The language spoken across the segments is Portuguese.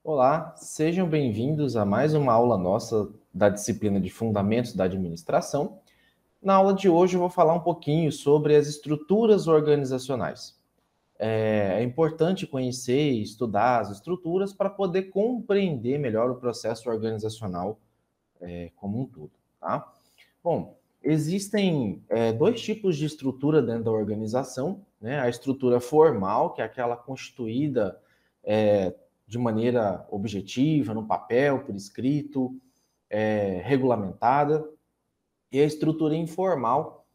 Olá, sejam bem-vindos a mais uma aula nossa da disciplina de Fundamentos da Administração. Na aula de hoje eu vou falar um pouquinho sobre as estruturas organizacionais. É importante conhecer e estudar as estruturas para poder compreender melhor o processo organizacional como um todo, tá? Bom, existem dois tipos de estrutura dentro da organização, né? A estrutura formal, que é aquela constituída de maneira objetiva, no papel, por escrito, regulamentada, e a estrutura informal,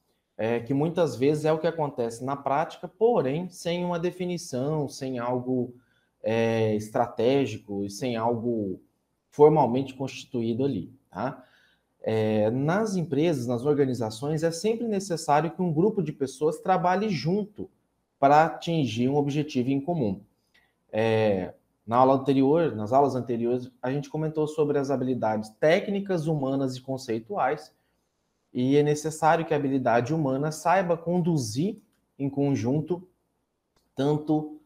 que muitas vezes é o que acontece na prática, porém sem uma definição, sem algo estratégico e sem algo formalmente constituído ali, tá? Nas empresas, nas organizações, é sempre necessário que um grupo de pessoas trabalhe junto para atingir um objetivo em comum. Nas aulas anteriores, a gente comentou sobre as habilidades técnicas, humanas e conceituais, e é necessário que a habilidade humana saiba conduzir em conjunto tanto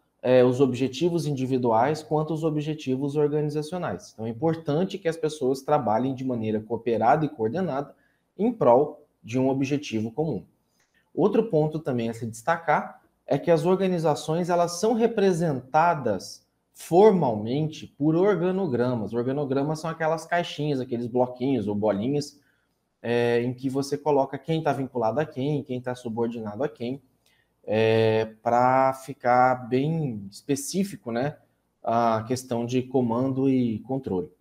os objetivos individuais quanto os objetivos organizacionais. Então, é importante que as pessoas trabalhem de maneira cooperada e coordenada em prol de um objetivo comum. Outro ponto também a se destacar é que as organizações elas são representadas formalmente por organogramas. Organogramas são aquelas caixinhas, aqueles bloquinhos ou bolinhas em que você coloca quem está vinculado a quem está subordinado a quem, para ficar bem específico, né, a questão de comando e controle.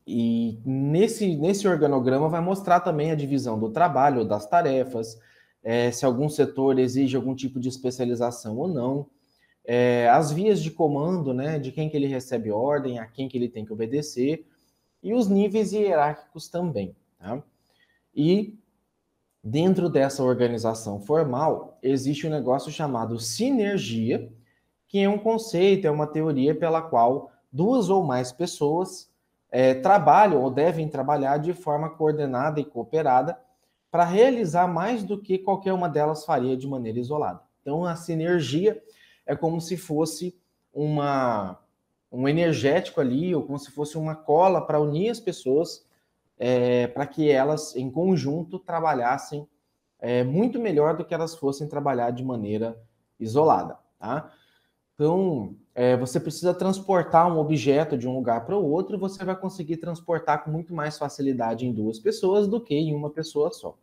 E nesse organograma vai mostrar também a divisão do trabalho, das tarefas, se algum setor exige algum tipo de especialização ou não, as vias de comando, né, de quem que ele recebe ordem, a quem que ele tem que obedecer, e os níveis hierárquicos também, tá? E dentro dessa organização formal, existe um negócio chamado sinergia, que é um conceito, é uma teoria pela qual duas ou mais pessoas trabalham ou devem trabalhar de forma coordenada e cooperada para realizar mais do que qualquer uma delas faria de maneira isolada. Então, a sinergia é como se fosse um energético ali, ou como se fosse uma cola para unir as pessoas, para que elas, em conjunto, trabalhassem muito melhor do que elas fossem trabalhar de maneira isolada, tá? Então, você precisa transportar um objeto de um lugar para o outro, você vai conseguir transportar com muito mais facilidade em duas pessoas do que em uma pessoa só.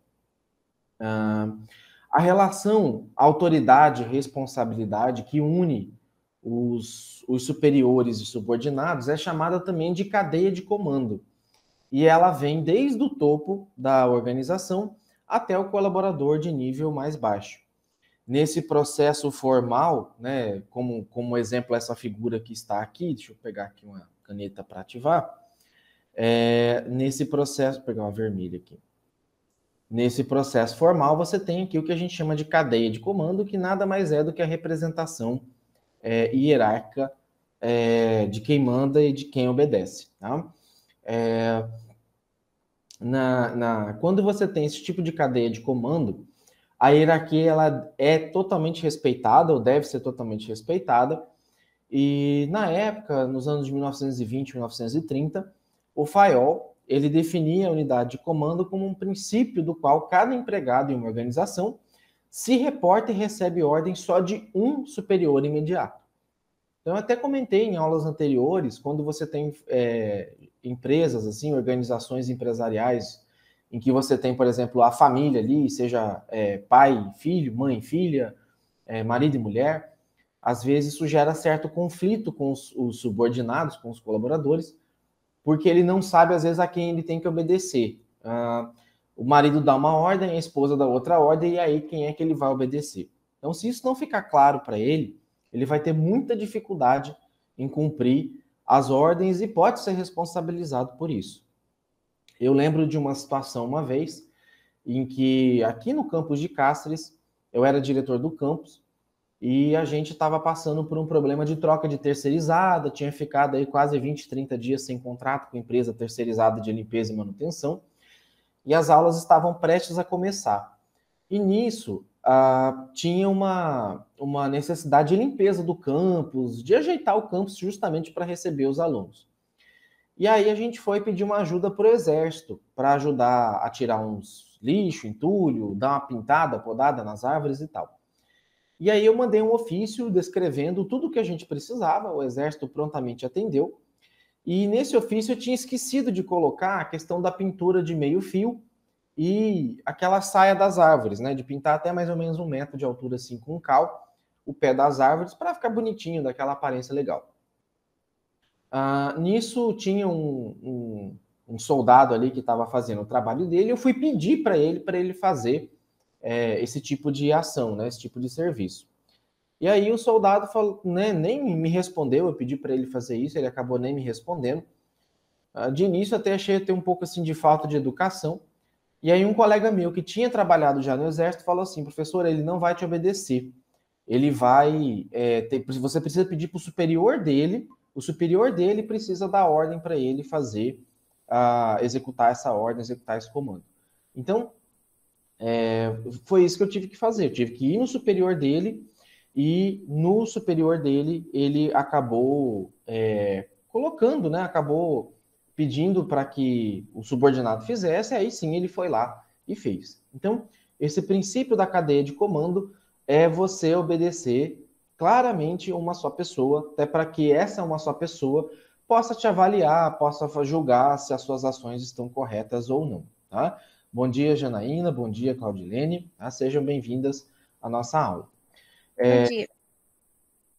A relação autoridade-responsabilidade que une os superiores e subordinados é chamada também de cadeia de comando. E ela vem desde o topo da organização até o colaborador de nível mais baixo. Nesse processo formal, né, como exemplo essa figura que está aqui, deixa eu pegar aqui uma caneta para ativar, nesse processo, vou pegar uma vermelha aqui. Nesse processo formal, você tem aqui o que a gente chama de cadeia de comando, que nada mais é do que a representação hierárquica de quem manda e de quem obedece. Tá? Quando você tem esse tipo de cadeia de comando, a hierarquia ela é totalmente respeitada, ou deve ser totalmente respeitada, e na época, nos anos de 1920 e 1930, o Fayol ele definia a unidade de comando como um princípio do qual cada empregado em uma organização se reporta e recebe ordem só de um superior imediato. Então, eu até comentei em aulas anteriores, quando você tem empresas, assim, organizações empresariais, em que você tem, por exemplo, a família ali, seja pai e filho, mãe e filha, marido e mulher, às vezes isso gera certo conflito com os subordinados, com os colaboradores, porque ele não sabe, às vezes, a quem ele tem que obedecer. O marido dá uma ordem, a esposa dá outra ordem, e aí quem é que ele vai obedecer? Então, se isso não ficar claro para ele, ele vai ter muita dificuldade em cumprir as ordens e pode ser responsabilizado por isso. Eu lembro de uma situação uma vez em que aqui no campus de Cáceres, eu era diretor do campus e a gente estava passando por um problema de troca de terceirizada, tinha ficado aí quase 20, 30 dias sem contrato com a empresa terceirizada de limpeza e manutenção, e as aulas estavam prestes a começar. E nisso, tinha uma necessidade de limpeza do campus, de ajeitar o campus justamente para receber os alunos. E aí a gente foi pedir uma ajuda para o Exército, para ajudar a tirar uns lixo, entulho, dar uma pintada, podada nas árvores e tal. E aí eu mandei um ofício descrevendo tudo o que a gente precisava, o Exército prontamente atendeu, e nesse ofício eu tinha esquecido de colocar a questão da pintura de meio fio e aquela saia das árvores, né? De pintar até mais ou menos 1 metro de altura, assim, com cal, o pé das árvores, para ficar bonitinho, daquela aparência legal. Nisso tinha um soldado ali que estava fazendo o trabalho dele, eu fui pedir para ele fazer esse tipo de ação, né? Esse tipo de serviço. E aí o soldado falou, né, nem me respondeu, eu pedi para ele fazer isso, ele acabou nem me respondendo. De início até achei ter um pouco assim de falta de educação. E aí um colega meu que tinha trabalhado já no Exército falou assim, professor, ele não vai te obedecer. Ele vai, você precisa pedir para o superior dele precisa dar ordem para ele fazer, executar essa ordem, executar esse comando. Então, foi isso que eu tive que fazer, eu tive que ir no superior dele, e no superior dele, ele acabou colocando, né, acabou pedindo para que o subordinado fizesse, aí sim ele foi lá e fez. Então, esse princípio da cadeia de comando é você obedecer claramente uma só pessoa, até para que essa uma só pessoa possa te avaliar, possa julgar se as suas ações estão corretas ou não, tá? Bom dia, Janaína, bom dia, Claudilene, tá? Sejam bem-vindas à nossa aula. Bom dia.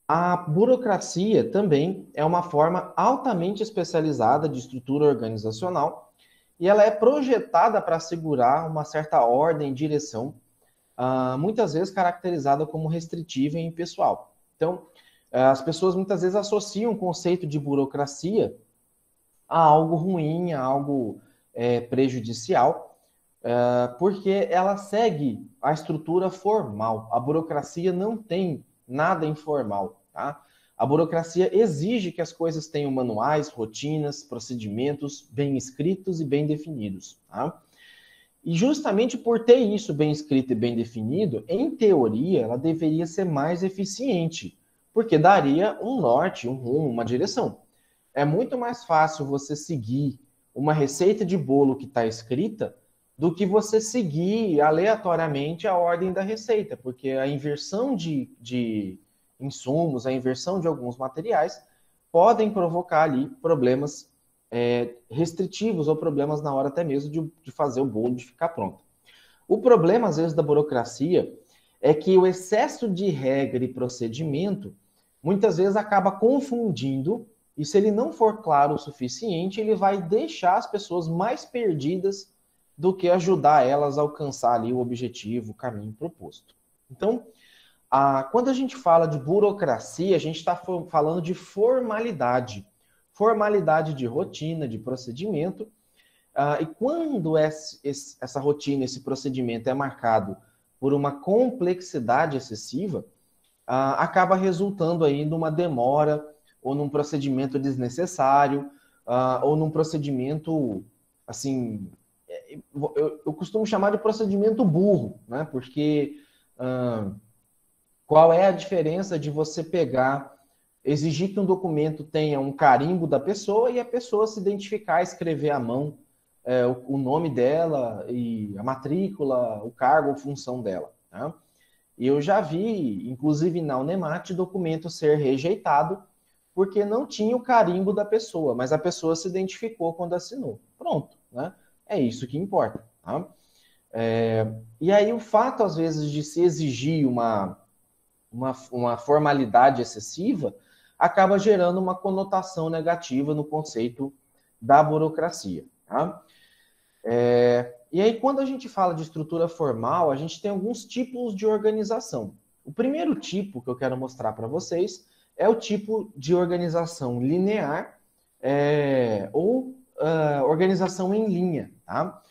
A burocracia também é uma forma altamente especializada de estrutura organizacional e ela é projetada para assegurar uma certa ordem e direção, muitas vezes caracterizada como restritiva e impessoal. Então, as pessoas muitas vezes associam o conceito de burocracia a algo ruim, a algo prejudicial, porque ela segue a estrutura formal. A burocracia não tem nada informal, tá? A burocracia exige que as coisas tenham manuais, rotinas, procedimentos bem escritos e bem definidos, tá? E justamente por ter isso bem escrito e bem definido, em teoria, ela deveria ser mais eficiente, porque daria um norte, um rumo, uma direção. É muito mais fácil você seguir uma receita de bolo que está escrita do que você seguir aleatoriamente a ordem da receita, porque a inversão de insumos, a inversão de alguns materiais podem provocar ali problemas restritivos ou problemas na hora até mesmo de fazer o bolo de ficar pronto. O problema, às vezes, da burocracia é que o excesso de regra e procedimento muitas vezes acaba confundindo, e se ele não for claro o suficiente, ele vai deixar as pessoas mais perdidas do que ajudar elas a alcançar ali o objetivo, o caminho proposto. Então, quando a gente fala de burocracia, a gente está falando de formalidade. Formalidade de rotina, de procedimento. E quando essa rotina, esse procedimento é marcado por uma complexidade excessiva, acaba resultando aí numa demora ou num procedimento desnecessário, ou num procedimento, assim, eu costumo chamar de procedimento burro, né? Porque qual é a diferença de você exigir que um documento tenha um carimbo da pessoa e a pessoa se identificar, escrever à mão o nome dela e a matrícula, o cargo ou função dela, tá? E eu já vi, inclusive na Unemat, documento ser rejeitado porque não tinha o carimbo da pessoa, mas a pessoa se identificou quando assinou. Pronto, né? É isso que importa, tá? E aí o fato, às vezes, de se exigir uma formalidade excessiva acaba gerando uma conotação negativa no conceito da burocracia, tá? E aí, quando a gente fala de estrutura formal, a gente tem alguns tipos de organização. O primeiro tipo que eu quero mostrar para vocês é o tipo de organização linear ou organização em linha, tá?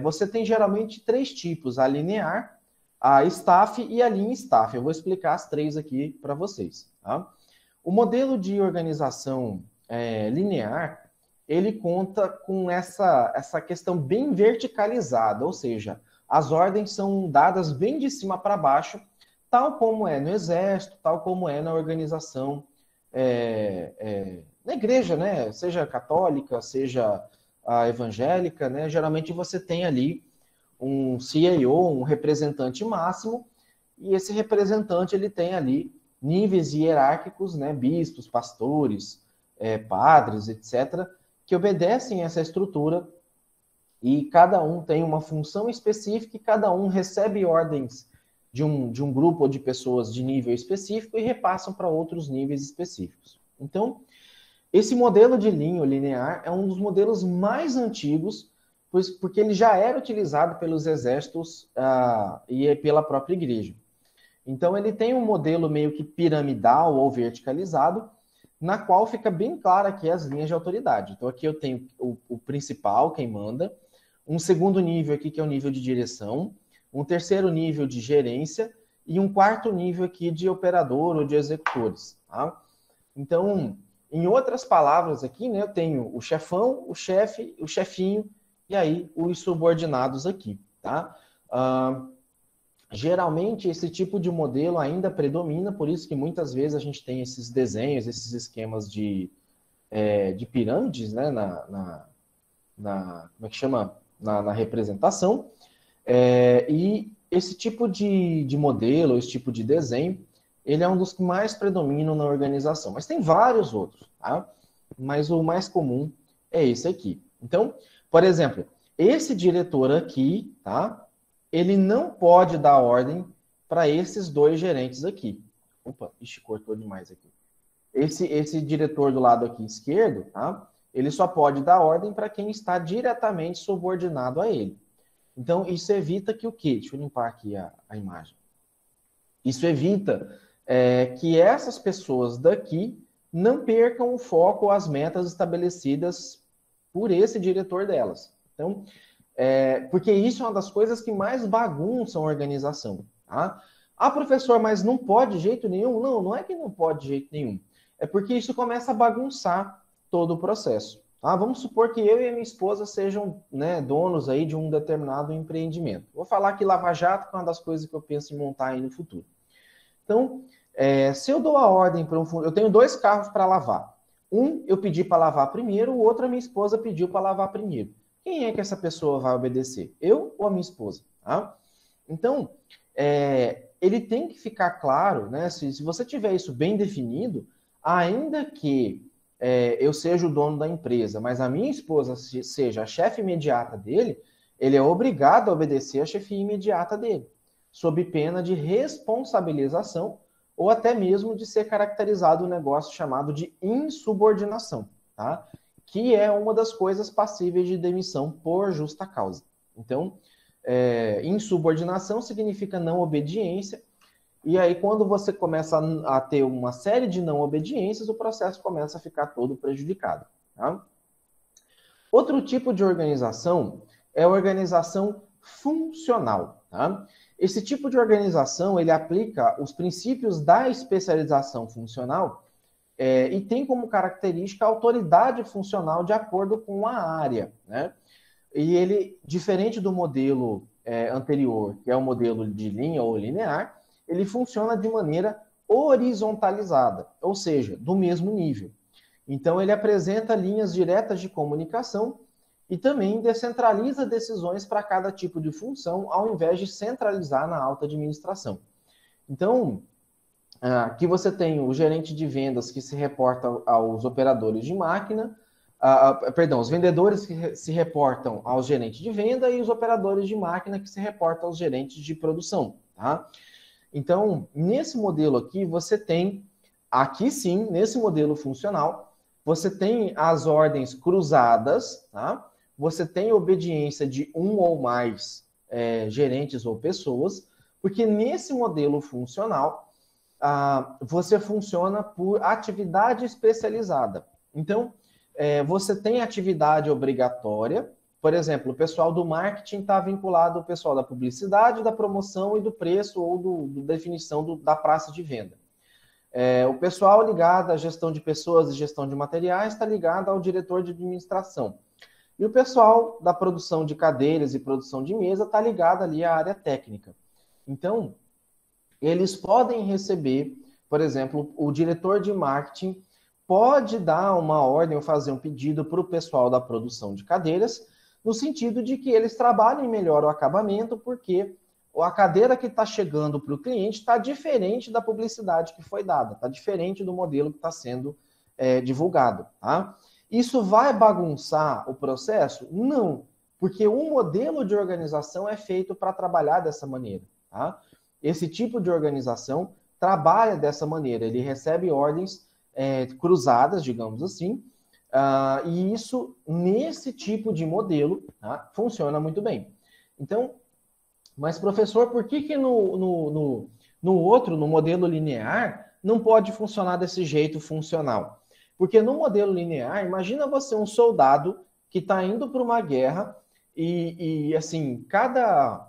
Você tem geralmente 3 tipos: a linear, a staff e a linha staff. Eu vou explicar as 3 aqui para vocês, tá? O modelo de organização linear, ele conta com essa questão bem verticalizada, ou seja, as ordens são dadas bem de cima para baixo, tal como é no exército, tal como é na organização, na igreja, né? Seja católica, seja a evangélica, né? Geralmente você tem ali um CIO, um representante máximo, e esse representante ele tem ali níveis hierárquicos, né? Bispos, pastores, padres, etc., que obedecem essa estrutura, e cada um tem uma função específica e cada um recebe ordens de um grupo ou de pessoas de nível específico e repassam para outros níveis específicos. Então, esse modelo de linha linear é um dos modelos mais antigos, porque ele já era utilizado pelos exércitos e pela própria igreja. Então, ele tem um modelo meio que piramidal ou verticalizado, na qual fica bem claro aqui as linhas de autoridade. Então, aqui eu tenho o principal, quem manda, um segundo nível aqui, que é o nível de direção, um terceiro nível de gerência e um quarto nível aqui de operador ou de executores. Tá? Então, em outras palavras aqui, né, eu tenho o chefão, o chefe, o chefinho e aí os subordinados aqui. Tá? Geralmente, esse tipo de modelo ainda predomina, por isso que muitas vezes a gente tem esses desenhos, esses esquemas de pirâmides, né, como é que chama? Na representação. E esse tipo de modelo, esse tipo de desenho, ele é um dos que mais predominam na organização. Mas tem vários outros, tá? Mas o mais comum é esse aqui. Então, por exemplo, esse diretor aqui, tá? Ele não pode dar ordem para esses dois gerentes aqui. Opa, ixi, cortou demais aqui. Esse diretor do lado aqui esquerdo, tá? Ele só pode dar ordem para quem está diretamente subordinado a ele. Então, isso evita que o quê? Deixa eu limpar aqui a imagem. Isso evita que essas pessoas daqui não percam o foco ou as metas estabelecidas por esse diretor delas. Então, porque isso é uma das coisas que mais bagunçam a organização. Tá? Ah, professor, mas não pode de jeito nenhum? Não, não é que não pode de jeito nenhum. É porque isso começa a bagunçar todo o processo. Tá? Vamos supor que eu e a minha esposa sejam, né, donos aí de um determinado empreendimento. Vou falar que Lava Jato é uma das coisas que eu penso em montar aí no futuro. Então, se eu dou a ordem para eu tenho 2 carros para lavar. Um eu pedi para lavar primeiro, o outro a minha esposa pediu para lavar primeiro. Quem é que essa pessoa vai obedecer? Eu ou a minha esposa? Tá? Então, ele tem que ficar claro, né? Se você tiver isso bem definido, ainda que eu seja o dono da empresa, mas a minha esposa seja a chefe imediata dele, ele é obrigado a obedecer a chefia imediata dele, sob pena de responsabilização ou até mesmo de ser caracterizado um negócio chamado de insubordinação, tá? Que é uma das coisas passíveis de demissão por justa causa. Então, insubordinação significa não obediência, e aí quando você começa a ter uma série de não obediências, o processo começa a ficar todo prejudicado. Tá? Outro tipo de organização é a organização funcional. Tá? Esse tipo de organização, ele aplica os princípios da especialização funcional e tem como característica a autoridade funcional de acordo com a área, né? E ele, diferente do modelo anterior, que é o modelo de linha ou linear, ele funciona de maneira horizontalizada, ou seja, do mesmo nível. Então, ele apresenta linhas diretas de comunicação e também descentraliza decisões para cada tipo de função, ao invés de centralizar na alta administração. Então, aqui você tem o gerente de vendas que se reporta aos operadores de máquina, os vendedores que se reportam aos gerentes de venda e os operadores de máquina que se reportam aos gerentes de produção, tá? Então, nesse modelo aqui, você tem, aqui sim, nesse modelo funcional, você tem as ordens cruzadas, tá? Você tem obediência de um ou mais gerentes ou pessoas, porque nesse modelo funcional, você funciona por atividade especializada. Então, você tem atividade obrigatória, por exemplo, o pessoal do marketing está vinculado ao pessoal da publicidade, da promoção e do preço ou da definição da praça de venda. O pessoal ligado à gestão de pessoas e gestão de materiais está ligado ao diretor de administração. E o pessoal da produção de cadeiras e produção de mesa está ligado ali à área técnica. Então, eles podem receber, por exemplo, o diretor de marketing pode dar uma ordem ou fazer um pedido para o pessoal da produção de cadeiras, no sentido de que eles trabalhem melhor o acabamento, porque a cadeira que está chegando para o cliente está diferente da publicidade que foi dada, está diferente do modelo que está sendo divulgado. Tá? Isso vai bagunçar o processo? Não, porque o modelo de organização é feito para trabalhar dessa maneira. Tá? Esse tipo de organização trabalha dessa maneira, ele recebe ordens cruzadas, digamos assim, e isso, nesse tipo de modelo, tá, funciona muito bem. Então, mas professor, por que no modelo linear, não pode funcionar desse jeito funcional? Porque no modelo linear, imagina você um soldado que está indo para uma guerra e assim, cada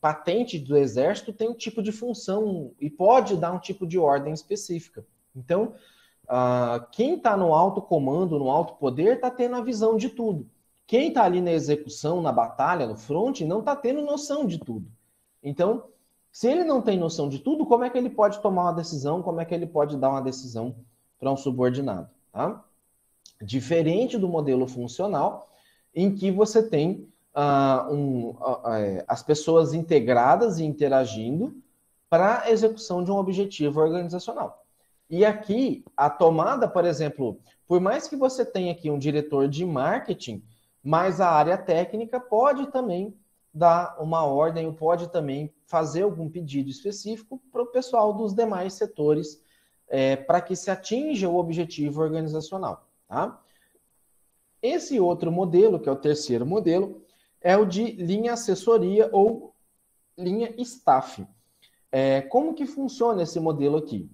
patente do exército tem um tipo de função e pode dar um tipo de ordem específica. Então, quem está no alto comando, no alto poder, está tendo a visão de tudo. Quem está ali na execução, na batalha, no front, não está tendo noção de tudo. Então, se ele não tem noção de tudo, como é que ele pode tomar uma decisão? Como é que ele pode dar uma decisão para um subordinado? Tá? Diferente do modelo funcional, em que você tem as pessoas integradas e interagindo para a execução de um objetivo organizacional. E aqui, a tomada, por exemplo, por mais que você tenha aqui um diretor de marketing, mas a área técnica pode também dar uma ordem, ou pode também fazer algum pedido específico para o pessoal dos demais setores, para que se atinja o objetivo organizacional. Tá? Esse outro modelo, que é o terceiro modelo, é o de linha assessoria ou linha staff. Como que funciona esse modelo aqui?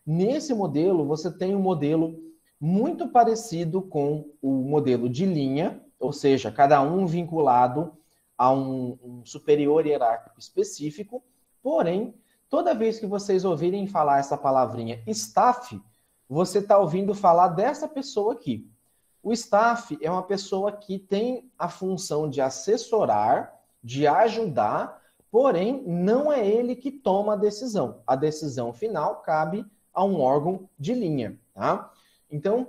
Nesse modelo, você tem um modelo muito parecido com o modelo de linha, ou seja, cada um vinculado a um superior hierárquico específico, porém, toda vez que vocês ouvirem falar essa palavrinha staff, você está ouvindo falar dessa pessoa aqui. O staff é uma pessoa que tem a função de assessorar, de ajudar, porém, não é ele que toma a decisão. A decisão final cabe a um órgão de linha. Tá? Então,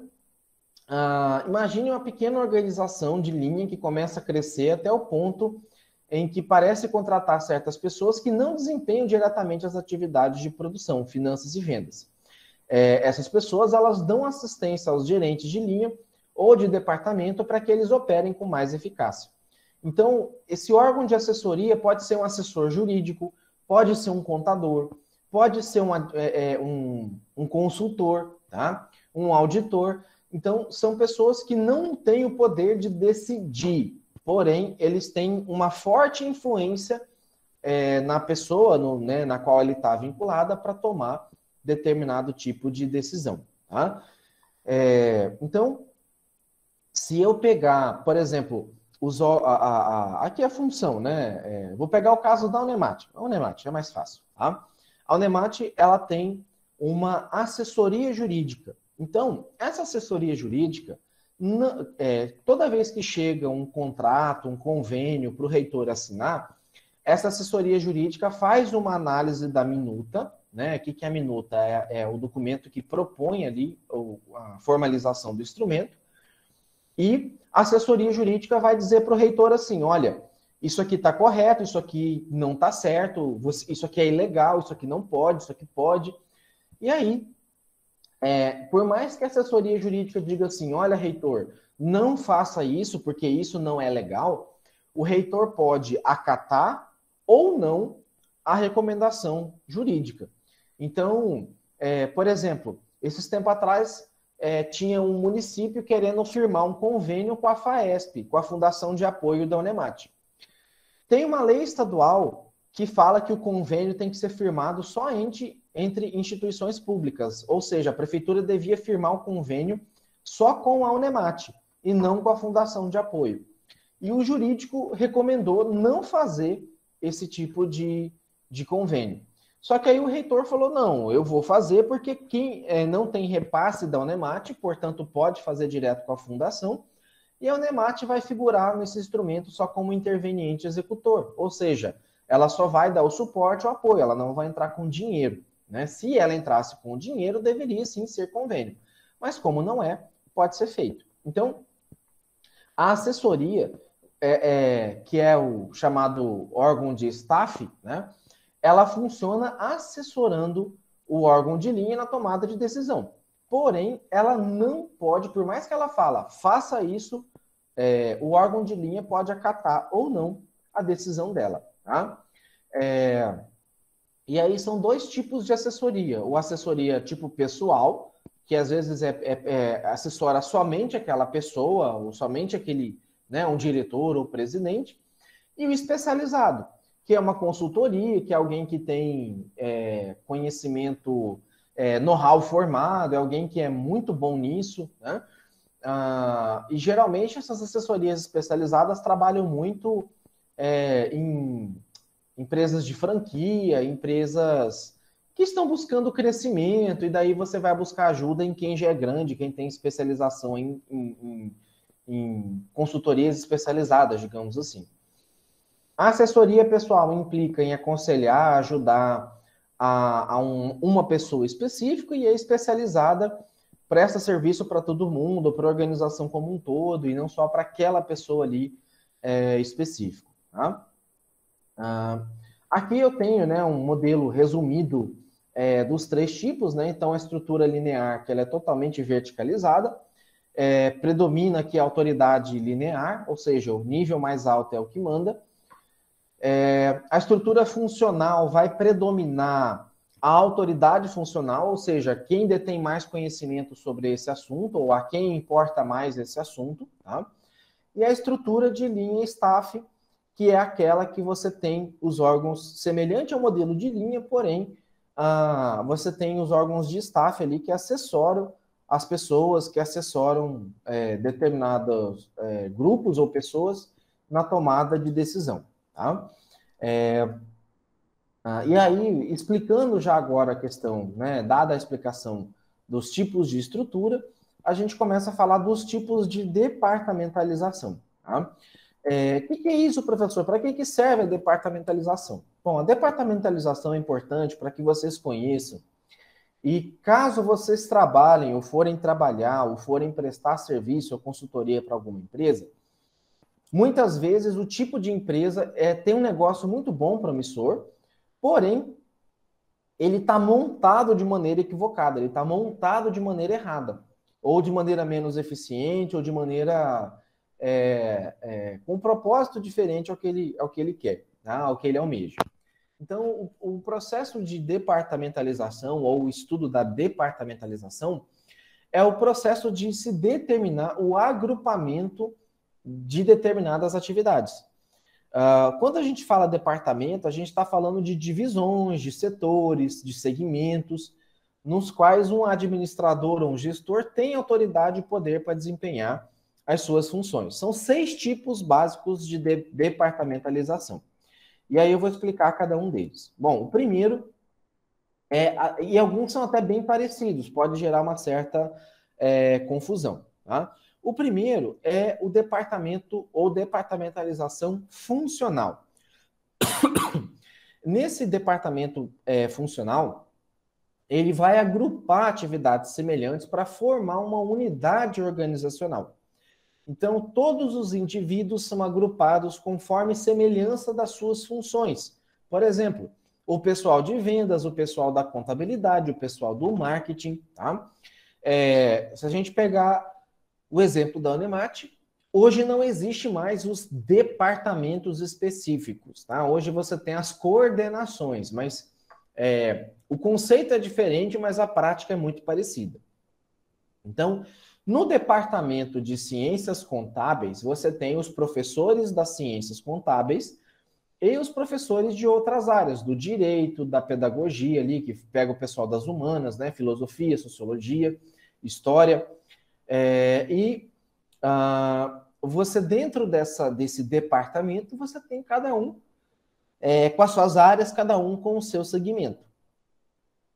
imagine uma pequena organização de linha que começa a crescer até o ponto em que parece contratar certas pessoas que não desempenham diretamente as atividades de produção, finanças e vendas. Essas pessoas, elas dão assistência aos gerentes de linha ou de departamento para que eles operem com mais eficácia. Então, esse órgão de assessoria pode ser um assessor jurídico, pode ser um contador, pode ser um consultor, tá? Um auditor. Então, são pessoas que não têm o poder de decidir, porém, eles têm uma forte influência na pessoa na qual ele está vinculada para tomar determinado tipo de decisão. Tá? Então, se eu pegar, por exemplo, aqui é a função, né? Vou pegar o caso da Unemat. A Unemat é mais fácil. Tá? A Unemat, ela tem uma assessoria jurídica. Então, essa assessoria jurídica, toda vez que chega um contrato, um convênio para o reitor assinar, essa assessoria jurídica faz uma análise da minuta, né? O que é a minuta? É o documento que propõe ali a formalização do instrumento, e a assessoria jurídica vai dizer para o reitor assim, olha, isso aqui está correto, isso aqui não está certo, isso aqui é ilegal, isso aqui não pode, isso aqui pode. E aí, por mais que a assessoria jurídica diga assim, olha, reitor, não faça isso porque isso não é legal, o reitor pode acatar ou não a recomendação jurídica. Então, por exemplo, esses tempos atrás, tinha um município querendo firmar um convênio com a FAESP, com a Fundação de Apoio da Unemat. Tem uma lei estadual que fala que o convênio tem que ser firmado só entre instituições públicas, ou seja, a prefeitura devia firmar o convênio só com a Unemat e não com a Fundação de Apoio. E o jurídico recomendou não fazer esse tipo de convênio. Só que aí o reitor falou, não, eu vou fazer porque quem não tem repasse da Unemat, portanto pode fazer direto com a fundação, e a Unemat vai figurar nesse instrumento só como interveniente executor, ou seja, ela só vai dar o suporte, o apoio, ela não vai entrar com dinheiro. Né? Se ela entrasse com dinheiro, deveria sim ser convênio. Mas como não é, pode ser feito. Então, a assessoria, que é o chamado órgão de staff, né? Ela funciona assessorando o órgão de linha na tomada de decisão. Porém, ela não pode, por mais que ela fala, faça isso, o órgão de linha pode acatar ou não a decisão dela. Tá? E aí são dois tipos de assessoria. O assessoria tipo pessoal, que às vezes assessora somente aquela pessoa, ou somente aquele, né, um diretor ou presidente, e o especializado, que é uma consultoria, que é alguém que tem conhecimento, know-how formado, é alguém que é muito bom nisso, né? E geralmente essas assessorias especializadas trabalham muito em empresas de franquia, empresas que estão buscando crescimento, e daí você vai buscar ajuda em quem já é grande, quem tem especialização em consultorias especializadas, digamos assim. A assessoria pessoal implica em aconselhar, ajudar uma pessoa específica, e é especializada, presta serviço para todo mundo, para a organização como um todo, e não só para aquela pessoa ali específico. Tá? Aqui eu tenho, né, um modelo resumido dos três tipos, né? Então a estrutura linear, que ela é totalmente verticalizada, predomina aqui a autoridade linear, ou seja, o nível mais alto é o que manda. A estrutura funcional vai predominar a autoridade funcional, ou seja, quem detém mais conhecimento sobre esse assunto, ou a quem importa mais esse assunto, tá? E a estrutura de linha staff, que é aquela que você tem os órgãos semelhante ao modelo de linha, porém, você tem os órgãos de staff ali que assessoram as pessoas, que assessoram determinados grupos ou pessoas na tomada de decisão. Tá? E aí, explicando já agora a questão, né, dada a explicação dos tipos de estrutura, a gente começa a falar dos tipos de departamentalização. Tá? Que é isso, professor? Para que serve a departamentalização? Bom, a departamentalização é importante para que vocês conheçam, e caso vocês trabalhem, ou forem trabalhar, ou forem prestar serviço ou consultoria para alguma empresa, muitas vezes o tipo de empresa tem um negócio muito bom, promissor, porém, ele está montado de maneira equivocada, ele está montado de maneira errada, ou de maneira menos eficiente, ou de maneira com um propósito diferente ao que ele quer, tá? Ao que ele almeja. Então, o processo de departamentalização, ou o estudo da departamentalização, é o processo de se determinar o agrupamento de determinadas atividades. Quando a gente fala departamento, a gente está falando de divisões, de setores, de segmentos, nos quais um administrador ou um gestor tem autoridade e poder para desempenhar as suas funções. São 6 tipos básicos de departamentalização. E aí eu vou explicar cada um deles. Bom, o primeiro e alguns são até bem parecidos, pode gerar uma certa confusão. Tá? O primeiro é o departamento ou departamentalização funcional. Nesse departamento funcional, ele vai agrupar atividades semelhantes para formar uma unidade organizacional. Então, todos os indivíduos são agrupados conforme semelhança das suas funções. Por exemplo, o pessoal de vendas, o pessoal da contabilidade, o pessoal do marketing. Tá? Se a gente pegar o exemplo da Unemat, hoje não existe mais os departamentos específicos. Tá? Hoje você tem as coordenações, mas o conceito é diferente, mas a prática é muito parecida. Então, no departamento de ciências contábeis, você tem os professores das ciências contábeis e os professores de outras áreas, do direito, da pedagogia ali, que pega o pessoal das humanas, né, filosofia, sociologia, história. Você, dentro desse departamento, você tem cada um com as suas áreas, cada um com o seu segmento.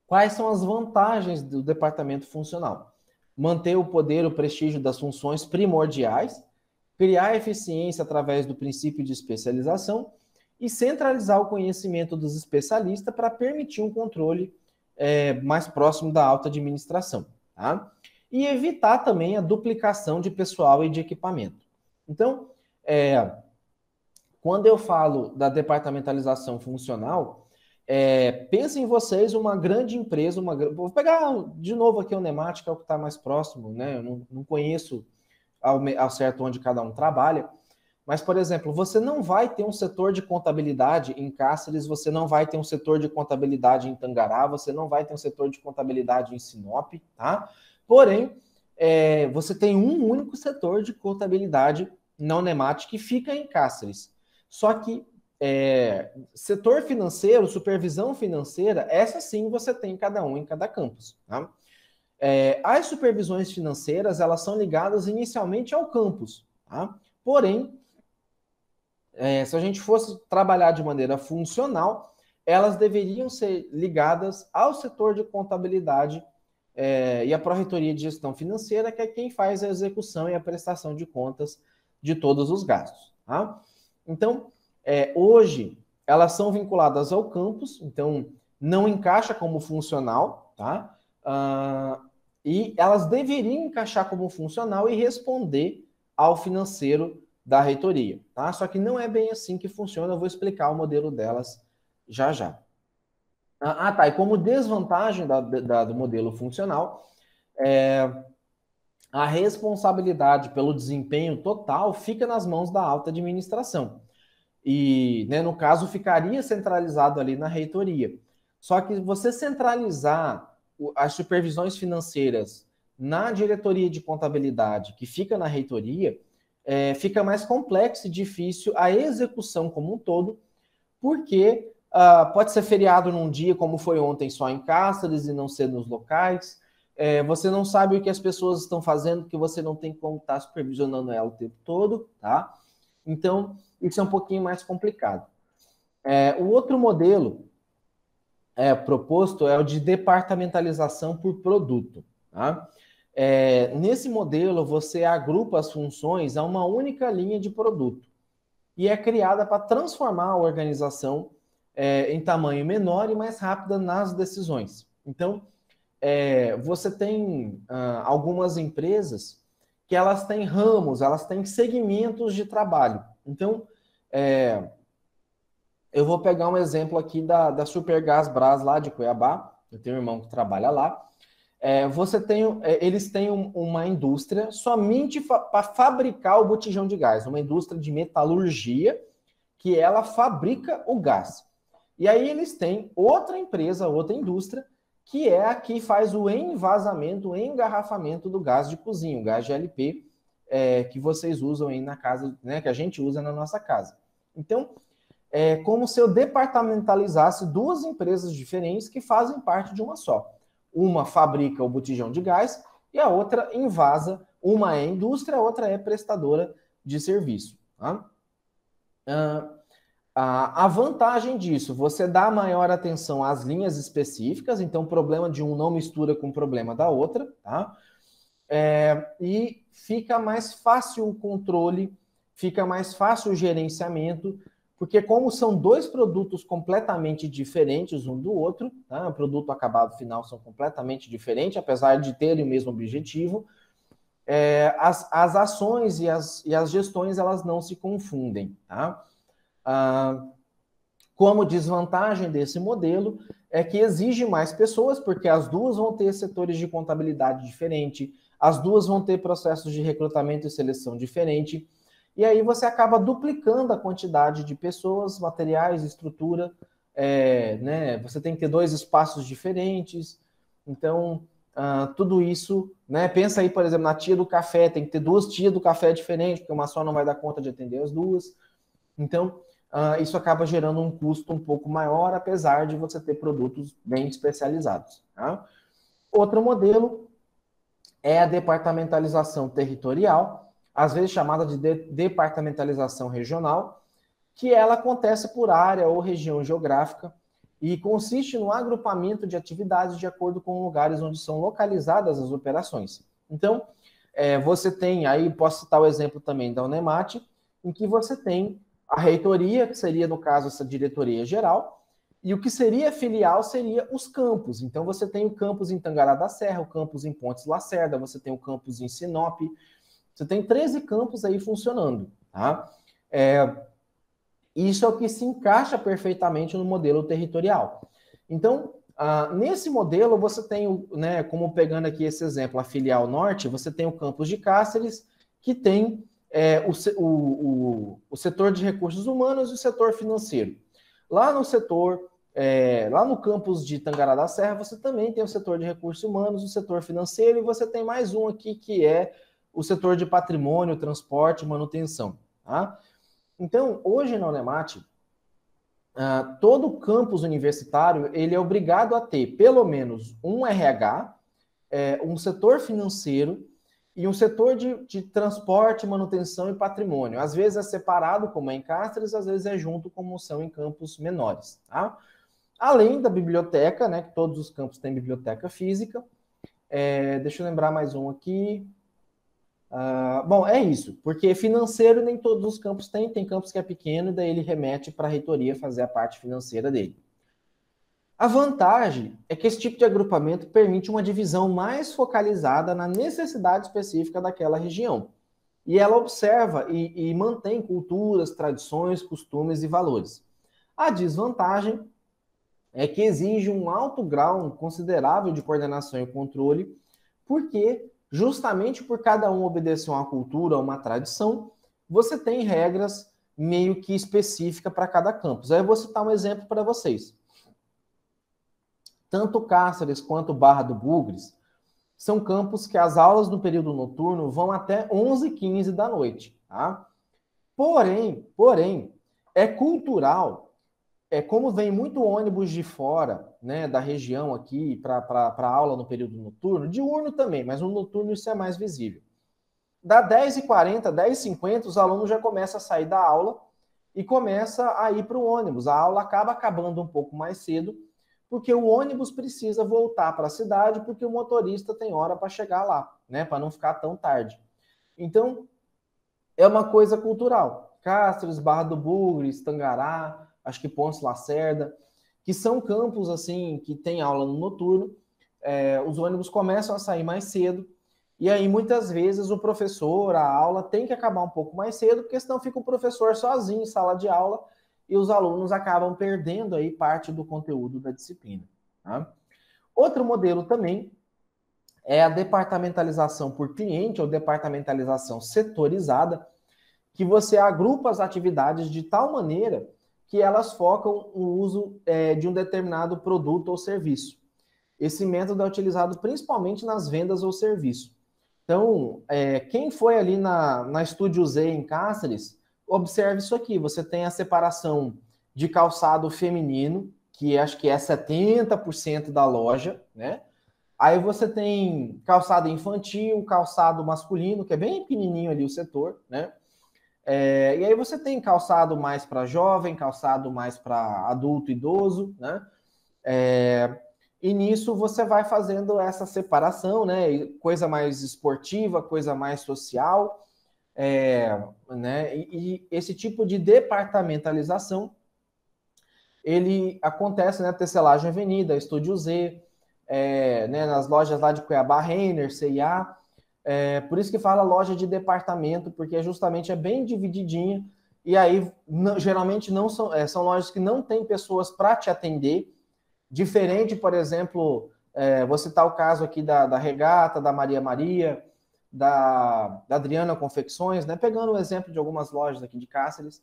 Quais são as vantagens do departamento funcional? Manter o poder, o prestígio das funções primordiais, criar eficiência através do princípio de especialização e centralizar o conhecimento dos especialistas para permitir um controle mais próximo da alta administração, tá? E evitar também a duplicação de pessoal e de equipamento. Então, quando eu falo da departamentalização funcional, pensem em vocês uma grande empresa, vou pegar de novo aqui o Nemat, que é o que está mais próximo, né? Eu não conheço ao certo onde cada um trabalha, mas, por exemplo, você não vai ter um setor de contabilidade em Cáceres, você não vai ter um setor de contabilidade em Tangará, você não vai ter um setor de contabilidade em Sinop, tá? Porém, você tem um único setor de contabilidade não Nemat que fica em Cáceres. Só que setor financeiro, supervisão financeira, essa sim você tem cada um em cada campus, tá? As supervisões financeiras, elas são ligadas inicialmente ao campus, tá? Porém, se a gente fosse trabalhar de maneira funcional, elas deveriam ser ligadas ao setor de contabilidade e à Pró-Reitoria de Gestão Financeira, que é quem faz a execução e a prestação de contas de todos os gastos, tá? Então, hoje, elas são vinculadas ao campus, então não encaixa como funcional, tá? E elas deveriam encaixar como funcional e responder ao financeiro da reitoria, tá? Só que não é bem assim que funciona, eu vou explicar o modelo delas já já. Tá, e como desvantagem do modelo funcional, a responsabilidade pelo desempenho total fica nas mãos da alta administração. E, né, no caso, ficaria centralizado ali na reitoria. Só que você centralizar as supervisões financeiras na diretoria de contabilidade, que fica na reitoria, fica mais complexo e difícil a execução como um todo, porque pode ser feriado num dia, como foi ontem, só em Cáceres e não ser nos locais. Você não sabe o que as pessoas estão fazendo, porque você não tem como estar supervisionando ela o tempo todo, tá? Então, isso é um pouquinho mais complicado. O outro modelo proposto é o de departamentalização por produto, tá? Nesse modelo, você agrupa as funções a uma única linha de produto e é criada para transformar a organização em tamanho menor e mais rápida nas decisões. Então, você tem algumas empresas que elas têm ramos, elas têm segmentos de trabalho. Então, eu vou pegar um exemplo aqui da Supergás Brás, lá de Cuiabá. Eu tenho um irmão que trabalha lá. Eles têm uma indústria somente para fabricar o botijão de gás, uma indústria de metalurgia que ela fabrica o gás. E aí eles têm outra empresa, outra indústria, que é a que faz o envasamento, o engarrafamento do gás de cozinha, o gás GLP, que vocês usam aí na casa, né, que a gente usa na nossa casa. Então, é como se eu departamentalizasse duas empresas diferentes que fazem parte de uma só. Uma fabrica o botijão de gás e a outra envasa. Uma é indústria, a outra é prestadora de serviço. Tá? A vantagem disso, você dá maior atenção às linhas específicas, então o problema de um não mistura com o problema da outra, tá? E fica mais fácil o controle, fica mais fácil o gerenciamento, porque como são dois produtos completamente diferentes um do outro, tá? O produto acabado final são completamente diferentes, apesar de terem o mesmo objetivo, as ações e as gestões elas não se confundem, tá? Como desvantagem desse modelo é que exige mais pessoas, porque as duas vão ter setores de contabilidade diferente, as duas vão ter processos de recrutamento e seleção diferente, e aí você acaba duplicando a quantidade de pessoas, materiais, estrutura, né? Você tem que ter dois espaços diferentes, então tudo isso, né? Pensa aí, por exemplo, na tia do café, tem que ter duas tias do café diferentes, porque uma só não vai dar conta de atender as duas. Então, isso acaba gerando um custo um pouco maior, apesar de você ter produtos bem especializados. Tá? Outro modelo é a departamentalização territorial, às vezes chamada de departamentalização regional, que ela acontece por área ou região geográfica, e consiste no agrupamento de atividades de acordo com lugares onde são localizadas as operações. Então, você tem, aí posso citar o exemplo também da Unemat, em que você tem a reitoria, que seria, no caso, essa diretoria geral, e o que seria filial seria os campos. Então, você tem o campus em Tangará da Serra, o campus em Pontes Lacerda, você tem o campus em Sinop, você tem 13 campos aí funcionando, tá? Isso é o que se encaixa perfeitamente no modelo territorial. Então, nesse modelo, você tem, né, como pegando aqui esse exemplo, a filial norte, você tem o campus de Cáceres, que tem o setor de recursos humanos e o setor financeiro. Lá no setor, lá no campus de Tangará da Serra, você também tem o setor de recursos humanos, o setor financeiro, e você tem mais um aqui que é o setor de patrimônio, transporte e manutenção. Tá? Então, hoje na Unemat, todo campus universitário ele é obrigado a ter pelo menos um RH, um setor financeiro e um setor de transporte, manutenção e patrimônio. Às vezes é separado, como é em Cáceres, às vezes é junto, como são em campos menores. Tá? Além da biblioteca, né, que todos os campos têm biblioteca física. Deixa eu lembrar mais um aqui. Bom, é isso, porque financeiro nem todos os campos têm, tem campos que é pequeno, daí ele remete para a reitoria fazer a parte financeira dele. A vantagem é que esse tipo de agrupamento permite uma divisão mais focalizada na necessidade específica daquela região. E ela observa e mantém culturas, tradições, costumes e valores. A desvantagem é que exige um alto grau considerável de coordenação e controle, porque justamente por cada um obedecer a uma cultura, a uma tradição, você tem regras meio que específicas para cada campus. Aí eu vou citar um exemplo para vocês. Tanto Cáceres quanto Barra do Bugres são campos que as aulas no período noturno vão até 11h15 da noite. Tá? Porém, é cultural. Como vem muito ônibus de fora, né, da região aqui para aula no período noturno, diurno também, mas no noturno isso é mais visível. Da 10h40, 10h50, os alunos já começam a sair da aula e começa a ir para o ônibus. A aula acaba acabando um pouco mais cedo, porque o ônibus precisa voltar para a cidade, porque o motorista tem hora para chegar lá, né, para não ficar tão tarde. Então, é uma coisa cultural. Cáceres, Barra do Bugres, Tangará, acho que Pontes Lacerda, que são campos assim que tem aula no noturno, os ônibus começam a sair mais cedo, e aí muitas vezes o professor, a aula tem que acabar um pouco mais cedo, porque senão fica o professor sozinho em sala de aula e os alunos acabam perdendo aí parte do conteúdo da disciplina. Tá? Outro modelo também é a departamentalização por cliente ou departamentalização setorizada, que você agrupa as atividades de tal maneira que elas focam no uso de um determinado produto ou serviço. Esse método é utilizado principalmente nas vendas ou serviço. Então, quem foi ali na Estúdio Z em Cáceres, observe isso aqui. Você tem a separação de calçado feminino, que acho que é 70% da loja, né? Aí você tem calçado infantil, calçado masculino, que é bem pequenininho ali o setor, né? E aí você tem calçado mais para jovem, calçado mais para adulto, idoso, né? E nisso você vai fazendo essa separação, né? Coisa mais esportiva, coisa mais social, né? E esse tipo de departamentalização, ele acontece na Tecelagem Avenida, Estúdio Z, né? Nas lojas lá de Cuiabá, Renner, C&A. Por isso que fala loja de departamento, porque justamente é bem divididinha, e aí geralmente não são lojas que não tem pessoas para te atender, diferente, por exemplo, vou citar o caso aqui da Regata, da Maria, da Adriana Confecções, né? Pegando o exemplo de algumas lojas aqui de Cáceres,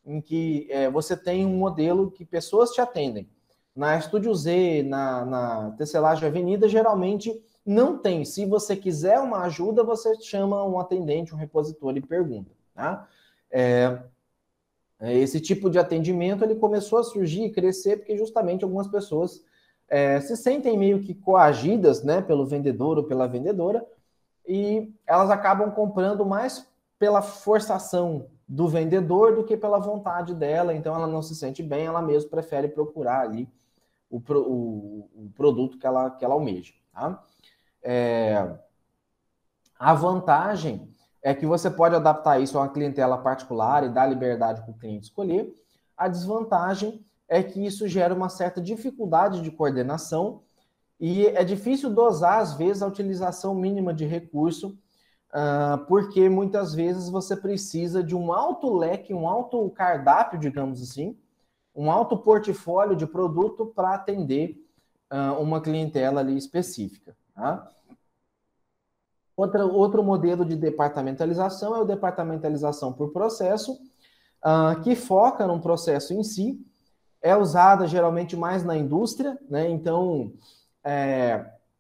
em que você tem um modelo que pessoas te atendem. Na Estúdio Z, na Tecelagem Avenida, geralmente não tem. Se você quiser uma ajuda, você chama um atendente, um repositor e pergunta. Tá? Esse tipo de atendimento ele começou a surgir e crescer porque justamente algumas pessoas se sentem meio que coagidas, né, pelo vendedor ou pela vendedora, e elas acabam comprando mais pela forçação do vendedor do que pela vontade dela, então ela não se sente bem, ela mesmo prefere procurar ali o produto que ela almeja. Tá? A vantagem é que você pode adaptar isso a uma clientela particular e dar liberdade para o cliente escolher. A desvantagem é que isso gera uma certa dificuldade de coordenação e é difícil dosar, às vezes, a utilização mínima de recurso, porque muitas vezes você precisa de um alto leque, um alto cardápio, digamos assim, um alto portfólio de produto para atender uma clientela ali específica. Tá? Outro modelo de departamentalização é o departamentalização por processo, que foca num processo em si, é usada geralmente mais na indústria, né? Então,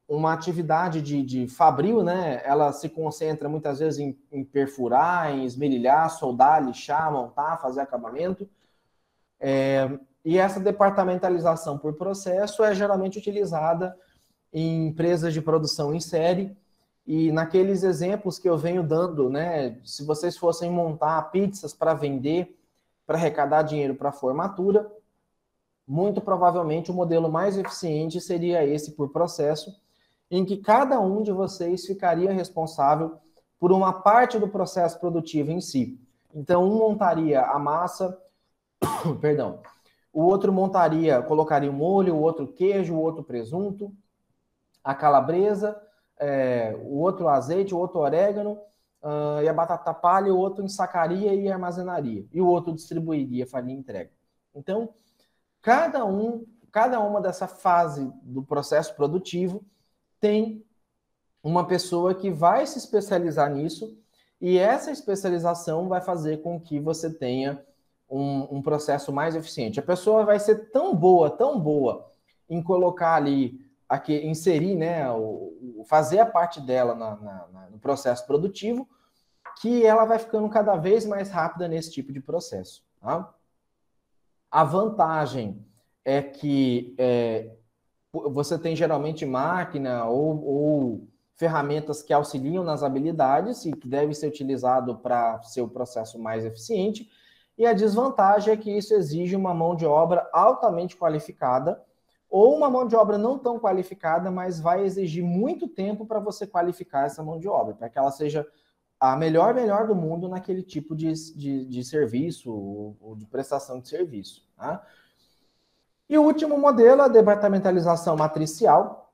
uma atividade de fabril, né? Ela se concentra muitas vezes em perfurar, em esmerilhar, soldar, lixar, montar, fazer acabamento. E essa departamentalização por processo é geralmente utilizada em empresas de produção em série. E naqueles exemplos que eu venho dando, né? Se vocês fossem montar pizzas para vender, para arrecadar dinheiro para a formatura, muito provavelmente o modelo mais eficiente seria esse por processo, em que cada um de vocês ficaria responsável por uma parte do processo produtivo em si. Então, um montaria a massa, perdão, o outro colocaria o molho, o outro queijo, o outro presunto, a calabresa, o outro azeite, o outro orégano, e a batata palha, o outro ensacaria e armazenaria, e o outro distribuiria farinha e entrega. Então, cada uma dessa fase do processo produtivo tem uma pessoa que vai se especializar nisso, e essa especialização vai fazer com que você tenha um processo mais eficiente. A pessoa vai ser tão boa em colocar ali, inserir, né, fazer a parte dela no processo produtivo, que ela vai ficando cada vez mais rápida nesse tipo de processo. Tá? A vantagem é que você tem geralmente máquina ou ferramentas que auxiliam nas habilidades e que deve ser utilizado para ser o processo mais eficiente. E a desvantagem é que isso exige uma mão de obra altamente qualificada ou uma mão de obra não tão qualificada, mas vai exigir muito tempo para você qualificar essa mão de obra, para que ela seja a melhor do mundo naquele tipo de serviço ou de prestação de serviço. Tá? E o último modelo, a departamentalização matricial,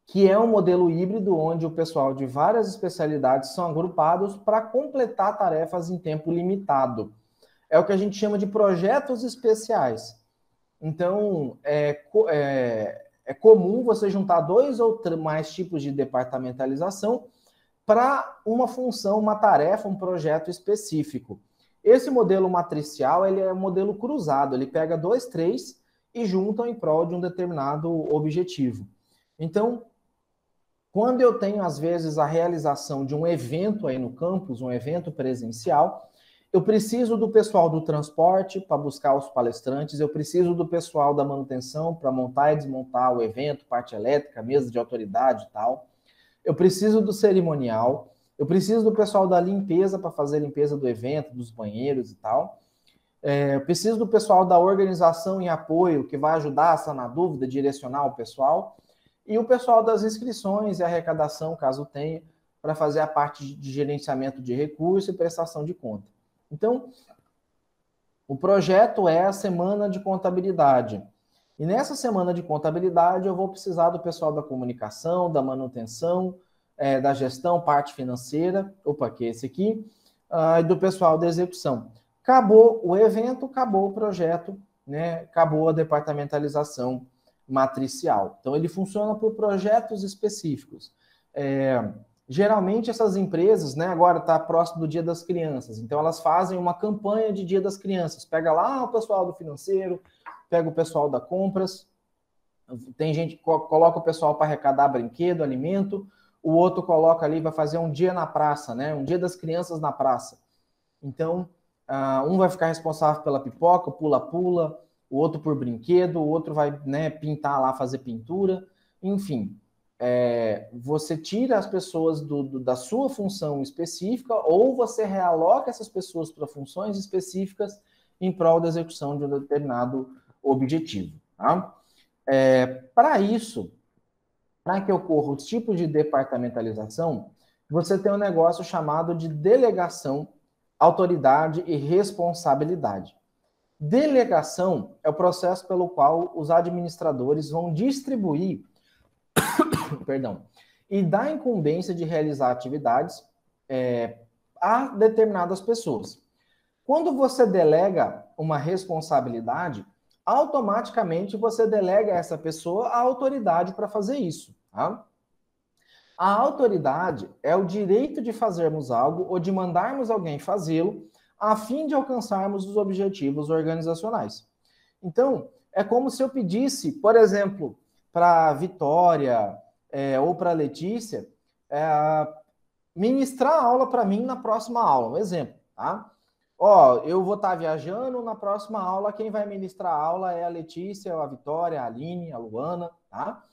que é um modelo híbrido onde o pessoal de várias especialidades são agrupados para completar tarefas em tempo limitado. É o que a gente chama de projetos especiais. Então, é comum você juntar 2 ou mais tipos de departamentalização para uma função, uma tarefa, um projeto específico. Esse modelo matricial, ele é um modelo cruzado, ele pega 2, 3 e juntam em prol de um determinado objetivo. Então, quando eu tenho, às vezes, a realização de um evento aí no campus, um evento presencial, eu preciso do pessoal do transporte para buscar os palestrantes, eu preciso do pessoal da manutenção para montar e desmontar o evento, parte elétrica, mesa de autoridade e tal. Eu preciso do cerimonial, eu preciso do pessoal da limpeza para fazer a limpeza do evento, dos banheiros e tal. Eu preciso do pessoal da organização e apoio, que vai ajudar a sanar dúvida, direcionar o pessoal. E o pessoal das inscrições e arrecadação, caso tenha, para fazer a parte de gerenciamento de recursos e prestação de conta. Então, o projeto é a semana de contabilidade. E nessa semana de contabilidade, eu vou precisar do pessoal da comunicação, da manutenção, da gestão, parte financeira, que é esse aqui, e do pessoal da execução. Acabou o evento, acabou o projeto, né? Acabou a departamentalização matricial. Então, ele funciona por projetos específicos. Geralmente, essas empresas, né, agora está próximo do Dia das Crianças, então elas fazem uma campanha de Dia das Crianças. Pega lá o pessoal do financeiro, pega o pessoal da compras, tem gente que coloca o pessoal para arrecadar brinquedo, alimento, o outro coloca ali, vai fazer um dia na praça, né, um Dia das Crianças na praça. Então, um vai ficar responsável pela pipoca, pula-pula, o outro por brinquedo, o outro vai, né, pintar lá, fazer pintura, enfim. Você tira as pessoas da sua função específica ou você realoca essas pessoas para funções específicas em prol da execução de um determinado objetivo. Tá? Para isso, para que ocorra o tipo de departamentalização, você tem um negócio chamado de delegação, autoridade e responsabilidade. Delegação é o processo pelo qual os administradores vão distribuir, perdão, e dar incumbência de realizar atividades a determinadas pessoas. Quando você delega uma responsabilidade, automaticamente você delega a essa pessoa a autoridade para fazer isso. Tá? A autoridade é o direito de fazermos algo ou de mandarmos alguém fazê-lo a fim de alcançarmos os objetivos organizacionais. Então, é como se eu pedisse, por exemplo, para a Vitória ou para a Letícia, ministrar aula para mim na próxima aula. Um exemplo, tá? Ó, eu vou estar viajando, na próxima aula quem vai ministrar a aula é a Letícia, a Vitória, a Aline, a Luana, tá?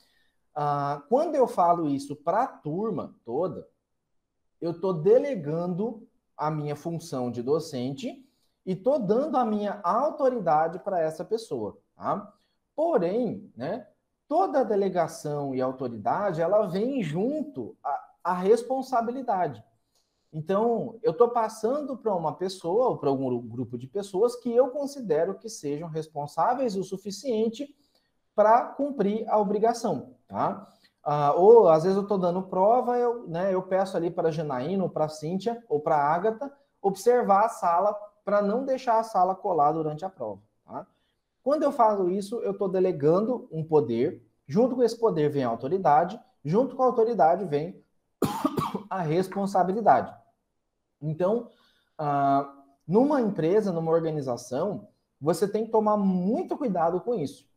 Quando eu falo isso para a turma toda, eu estou delegando a minha função de docente e estou dando a minha autoridade para essa pessoa, tá? Porém, né, toda delegação e autoridade, ela vem junto à responsabilidade. Então, eu estou passando para uma pessoa ou para algum grupo de pessoas que eu considero que sejam responsáveis o suficiente para cumprir a obrigação, tá? Ou às vezes eu estou dando prova, eu peço ali para a Janaína, ou para a Cíntia, ou para a Ágata, observar a sala para não deixar a sala colar durante a prova, tá? Quando eu faço isso, eu estou delegando um poder, junto com esse poder vem a autoridade, junto com a autoridade vem a responsabilidade. Então, numa empresa, numa organização, você tem que tomar muito cuidado com isso.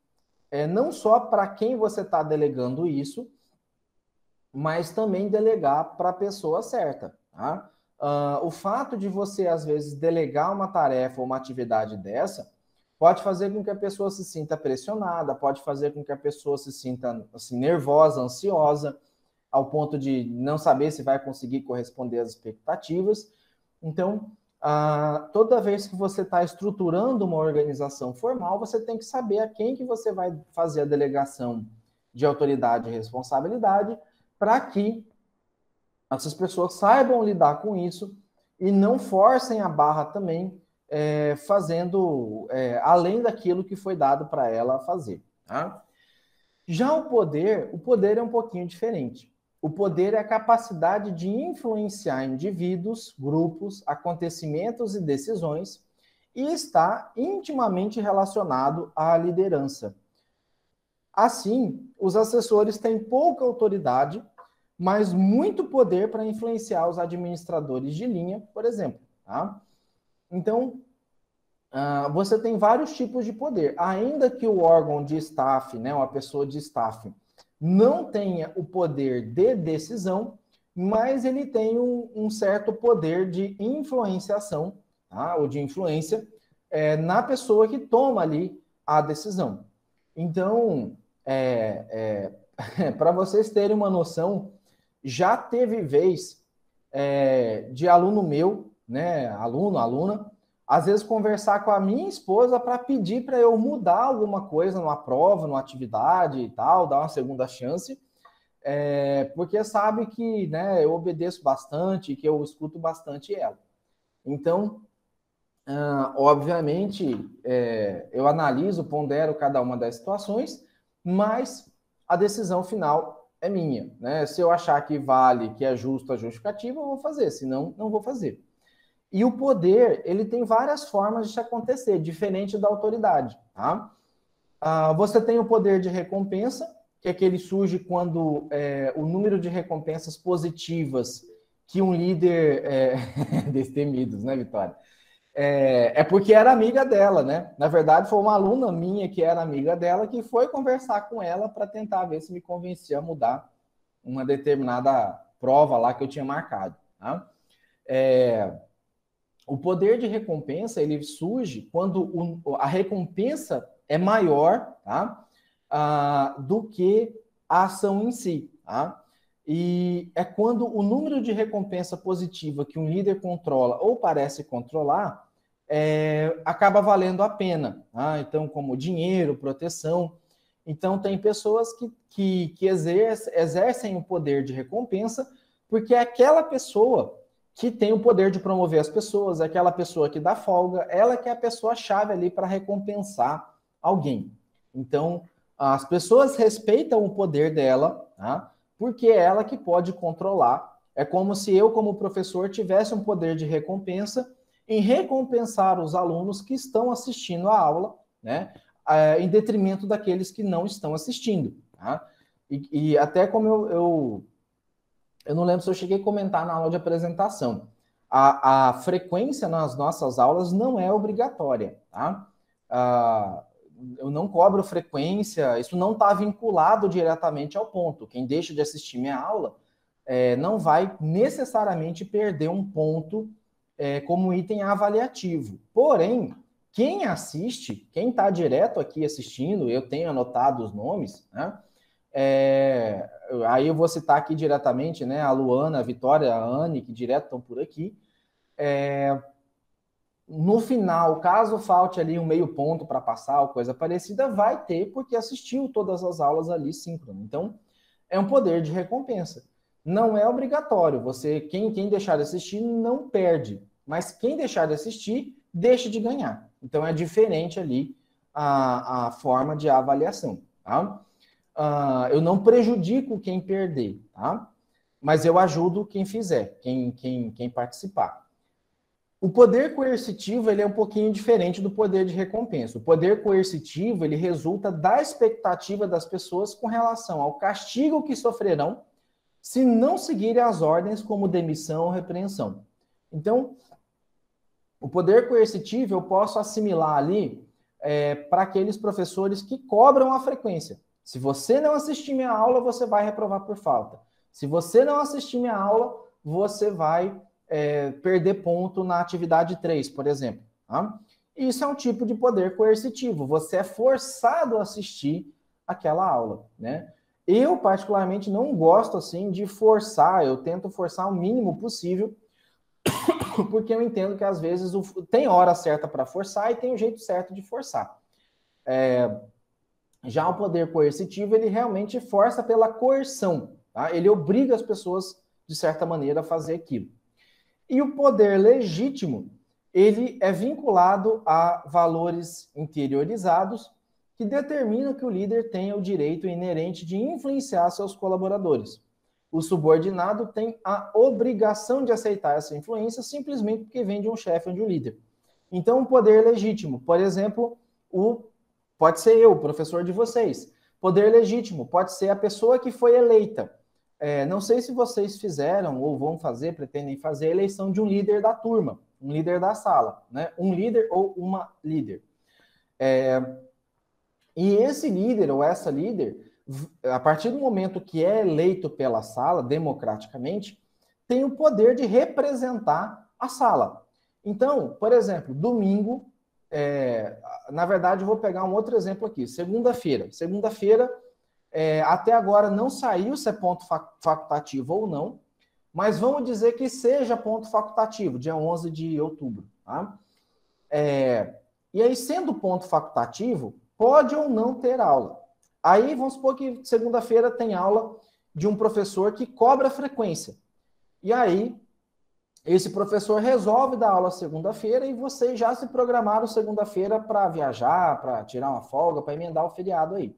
Não só para quem você está delegando isso, mas também delegar para a pessoa certa. Tá? O fato de você, às vezes, delegar uma tarefa ou uma atividade dessa pode fazer com que a pessoa se sinta pressionada, pode fazer com que a pessoa se sinta assim, nervosa, ansiosa, ao ponto de não saber se vai conseguir corresponder às expectativas. Então, toda vez que você está estruturando uma organização formal, você tem que saber a quem que você vai fazer a delegação de autoridade e responsabilidade para que essas pessoas saibam lidar com isso e não forcem a barra também, fazendo além daquilo que foi dado para ela fazer. Tá? Já o poder é um pouquinho diferente. O poder é a capacidade de influenciar indivíduos, grupos, acontecimentos e decisões e está intimamente relacionado à liderança. Assim, os assessores têm pouca autoridade, mas muito poder para influenciar os administradores de linha, por exemplo. Tá? Então, você tem vários tipos de poder. Ainda que o órgão de staff, né, uma pessoa de staff, não tenha o poder de decisão, mas ele tem um certo poder de influenciação, tá? Ou de influência na pessoa que toma ali a decisão. Então, para vocês terem uma noção, já teve vez de aluno meu, né, aluna, às vezes conversar com a minha esposa para pedir para eu mudar alguma coisa numa prova, numa atividade e tal, dar uma segunda chance, porque sabe que, né, eu obedeço bastante, que eu escuto bastante ela. Então, obviamente, eu analiso, pondero cada uma das situações, mas a decisão final é minha, né? Se eu achar que vale, que é justo a justificativa, eu vou fazer, senão não vou fazer. E o poder, ele tem várias formas de acontecer, diferente da autoridade, tá? Você tem o poder de recompensa, que é que ele surge quando o número de recompensas positivas que um líder... destemidos, né, Vitória? Porque era amiga dela, né? Na verdade, foi uma aluna minha que era amiga dela que foi conversar com ela para tentar ver se me convencia a mudar uma determinada prova lá que eu tinha marcado, tá? O poder de recompensa, ele surge quando a recompensa é maior, tá? Do que a ação em si, tá? E é quando o número de recompensa positiva que um líder controla ou parece controlar acaba valendo a pena, tá? Então, como dinheiro, proteção. Então, tem pessoas que exercem o poder de recompensa porque é aquela pessoa que tem o poder de promover as pessoas, é aquela pessoa que dá folga, ela que é a pessoa-chave ali para recompensar alguém. Então, as pessoas respeitam o poder dela, tá? Porque é ela que pode controlar. É como se eu, como professor, tivesse um poder de recompensa em recompensar os alunos que estão assistindo a aula, né? Em detrimento daqueles que não estão assistindo. Tá? E até como eu não lembro se eu cheguei a comentar na aula de apresentação, a frequência nas nossas aulas não é obrigatória. Tá? Eu não cobro frequência, isso não está vinculado diretamente ao ponto. Quem deixa de assistir minha aula não vai necessariamente perder um ponto como item avaliativo. Porém, quem assiste, quem está direto aqui assistindo, eu tenho anotado os nomes, né? Aí eu vou citar aqui diretamente, né? A Luana, a Vitória, a Anne, que direto estão por aqui. No final, caso falte ali um meio ponto para passar ou coisa parecida, vai ter, porque assistiu todas as aulas ali síncrono. Então, é um poder de recompensa. Não é obrigatório. Quem deixar de assistir não perde, mas quem deixar de assistir deixa de ganhar. Então é diferente ali a forma de avaliação. Tá? Eu não prejudico quem perder, tá? Mas eu ajudo quem fizer, quem participar. O poder coercitivo ele é um pouquinho diferente do poder de recompensa. O poder coercitivo ele resulta da expectativa das pessoas com relação ao castigo que sofrerão se não seguirem as ordens como demissão ou repreensão. Então, o poder coercitivo eu posso assimilar ali para aqueles professores que cobram a frequência. Se você não assistir minha aula, você vai reprovar por falta. Se você não assistir minha aula, você vai perder ponto na atividade 3, por exemplo. Tá? Isso é um tipo de poder coercitivo. Você é forçado a assistir aquela aula, né? Eu, particularmente, não gosto, assim, de forçar. Eu tento forçar o mínimo possível, porque eu entendo que, às vezes, tem hora certa para forçar e tem o jeito certo de forçar. Já o poder coercitivo, ele realmente força pela coerção. Tá? Ele obriga as pessoas, de certa maneira, a fazer aquilo. E o poder legítimo, ele é vinculado a valores interiorizados que determinam que o líder tenha o direito inerente de influenciar seus colaboradores. O subordinado tem a obrigação de aceitar essa influência simplesmente porque vem de um chefe ou de um líder. Então, o poder legítimo, por exemplo, pode ser eu, o professor de vocês. Poder legítimo pode ser a pessoa que foi eleita. Não sei se vocês fizeram ou vão fazer, pretendem fazer a eleição de um líder da turma, um líder da sala, né? Um líder ou uma líder. E esse líder ou essa líder, a partir do momento que é eleito pela sala, democraticamente, tem o poder de representar a sala. Então, por exemplo, domingo, na verdade, eu vou pegar um outro exemplo aqui. Segunda-feira, até agora não saiu se é ponto facultativo ou não, mas vamos dizer que seja ponto facultativo, dia 11 de outubro. Tá? E aí, sendo ponto facultativo, pode ou não ter aula. Aí, vamos supor que segunda-feira tem aula de um professor que cobra frequência. E aí, esse professor resolve dar aula segunda-feira e vocês já se programaram segunda-feira para viajar, para tirar uma folga, para emendar o feriado aí.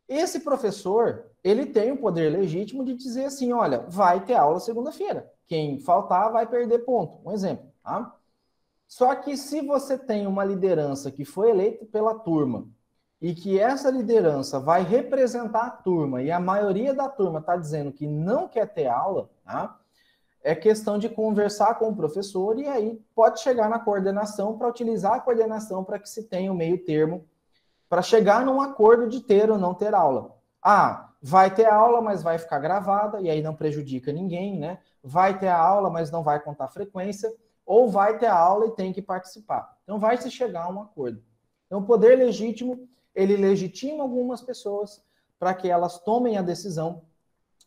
Esse professor, ele tem o poder legítimo de dizer assim, olha, vai ter aula segunda-feira. Quem faltar vai perder ponto. Um exemplo, tá? Só que se você tem uma liderança que foi eleita pela turma e que essa liderança vai representar a turma e a maioria da turma está dizendo que não quer ter aula, tá? É questão de conversar com o professor e aí pode chegar na coordenação para utilizar a coordenação para que se tenha o meio termo para chegar num acordo de ter ou não ter aula. Vai ter aula, mas vai ficar gravada, e aí não prejudica ninguém, né? Vai ter a aula, mas não vai contar frequência, ou vai ter a aula e tem que participar. Então vai se chegar a um acordo. Então o poder legítimo, ele legitima algumas pessoas para que elas tomem a decisão,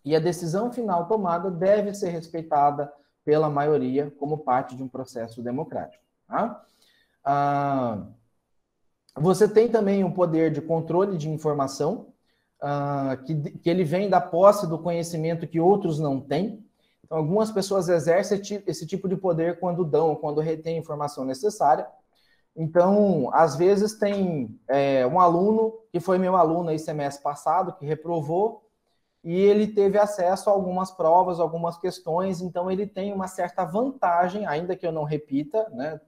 e a decisão final tomada deve ser respeitada pela maioria como parte de um processo democrático. Tá? Você tem também um poder de controle de informação, que ele vem da posse do conhecimento que outros não têm. Então, algumas pessoas exercem esse tipo de poder quando retém a informação necessária. Então, às vezes tem um aluno, que foi meu aluno aí semestre passado, que reprovou, e ele teve acesso a algumas provas, algumas questões, então ele tem uma certa vantagem, ainda que eu não repita, né,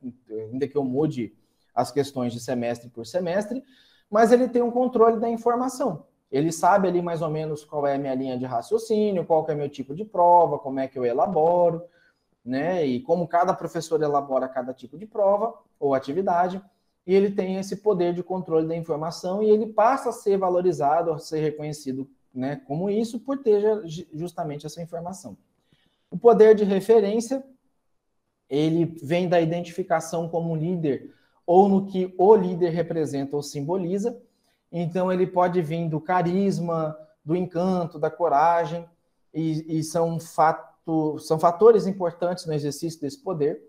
ainda que eu mude as questões de semestre por semestre, mas ele tem um controle da informação. Ele sabe ali mais ou menos qual é a minha linha de raciocínio, qual que é o meu tipo de prova, como é que eu elaboro, né, e como cada professor elabora cada tipo de prova ou atividade, e ele tem esse poder de controle da informação e ele passa a ser valorizado, a ser reconhecido, né, como isso, por ter justamente essa informação. O poder de referência, ele vem da identificação como líder ou no que o líder representa ou simboliza. Então, ele pode vir do carisma, do encanto, da coragem, e são fatores importantes no exercício desse poder.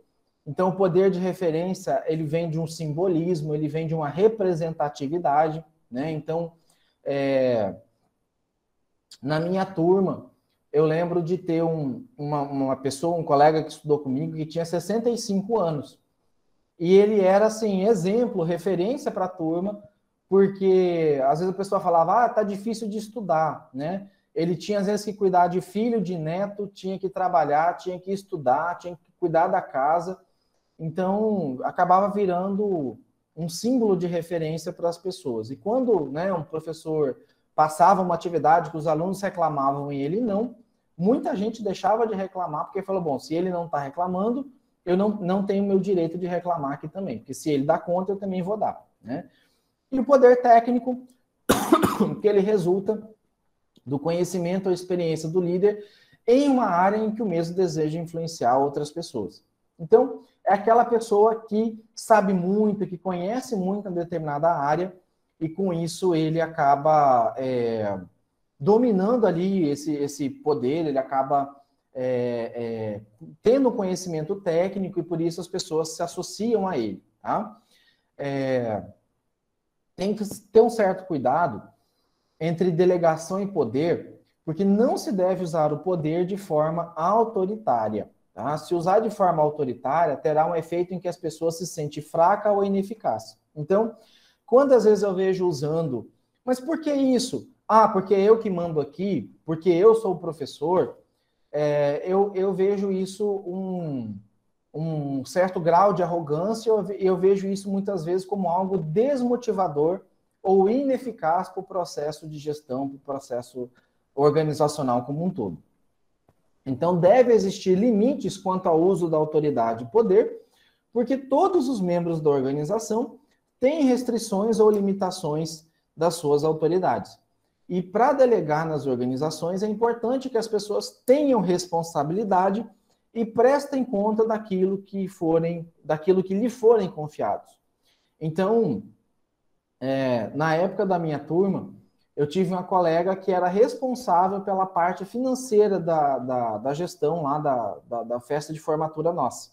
Então, o poder de referência, ele vem de um simbolismo, ele vem de uma representatividade, né? Então, na minha turma, eu lembro de ter uma pessoa, um colega que estudou comigo, que tinha 65 anos. E ele era, assim, exemplo, referência para a turma, porque às vezes a pessoa falava, tá difícil de estudar, né? Ele tinha, às vezes, que cuidar de filho, de neto, tinha que trabalhar, tinha que estudar, tinha que cuidar da casa. Então, acabava virando um símbolo de referência para as pessoas. E quando, né, um professor passava uma atividade que os alunos reclamavam e ele não, muita gente deixava de reclamar, porque falou, bom, se ele não está reclamando, eu não tenho meu direito de reclamar aqui também, porque se ele dá conta, eu também vou dar, né? E o poder técnico, que ele resulta do conhecimento ou experiência do líder em uma área em que o mesmo deseja influenciar outras pessoas. Então, é aquela pessoa que sabe muito, que conhece muito em determinada área, e com isso ele acaba dominando ali esse poder, ele acaba tendo conhecimento técnico, e por isso as pessoas se associam a ele. Tá? Tem que ter um certo cuidado entre delegação e poder, porque não se deve usar o poder de forma autoritária. Tá? Se usar de forma autoritária, terá um efeito em que as pessoas se sentem fracas ou ineficazes. Então, quantas vezes eu vejo usando, mas por que isso? Porque eu que mando aqui, porque eu sou o professor, eu vejo isso um certo grau de arrogância, eu vejo isso muitas vezes como algo desmotivador ou ineficaz para o processo de gestão, para o processo organizacional como um todo. Então, deve existir limites quanto ao uso da autoridade e poder, porque todos os membros da organização têm restrições ou limitações das suas autoridades. E para delegar nas organizações, é importante que as pessoas tenham responsabilidade e prestem conta daquilo que lhe forem confiados. Então, na época da minha turma, eu tive uma colega que era responsável pela parte financeira da gestão lá da festa de formatura nossa.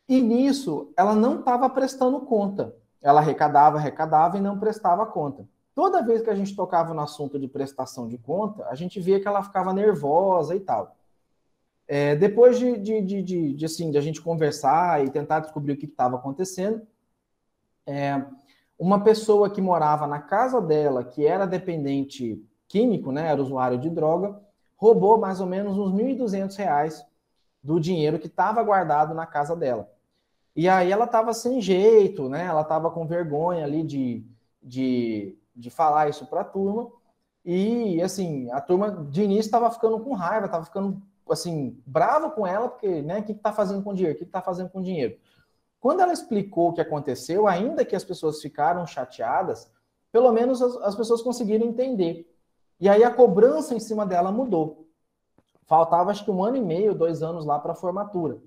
E nisso, ela não estava prestando conta. Ela arrecadava e não prestava conta. Toda vez que a gente tocava no assunto de prestação de conta, a gente via que ela ficava nervosa e tal. Depois de a gente conversar e tentar descobrir o que estava acontecendo, uma pessoa que morava na casa dela, que era dependente químico, né, era usuário de droga, roubou mais ou menos uns R$1.200 do dinheiro que estava guardado na casa dela. E aí ela estava sem jeito, né? Ela estava com vergonha ali de falar isso para a turma. E, assim, a turma de início estava ficando com raiva, estava ficando, assim, brava com ela, porque, né, o que está fazendo com o dinheiro? O que está fazendo com o dinheiro? Quando ela explicou o que aconteceu, ainda que as pessoas ficaram chateadas, pelo menos as pessoas conseguiram entender. E aí a cobrança em cima dela mudou. Faltava, acho que 1 ano e meio, 2 anos lá para a formatura.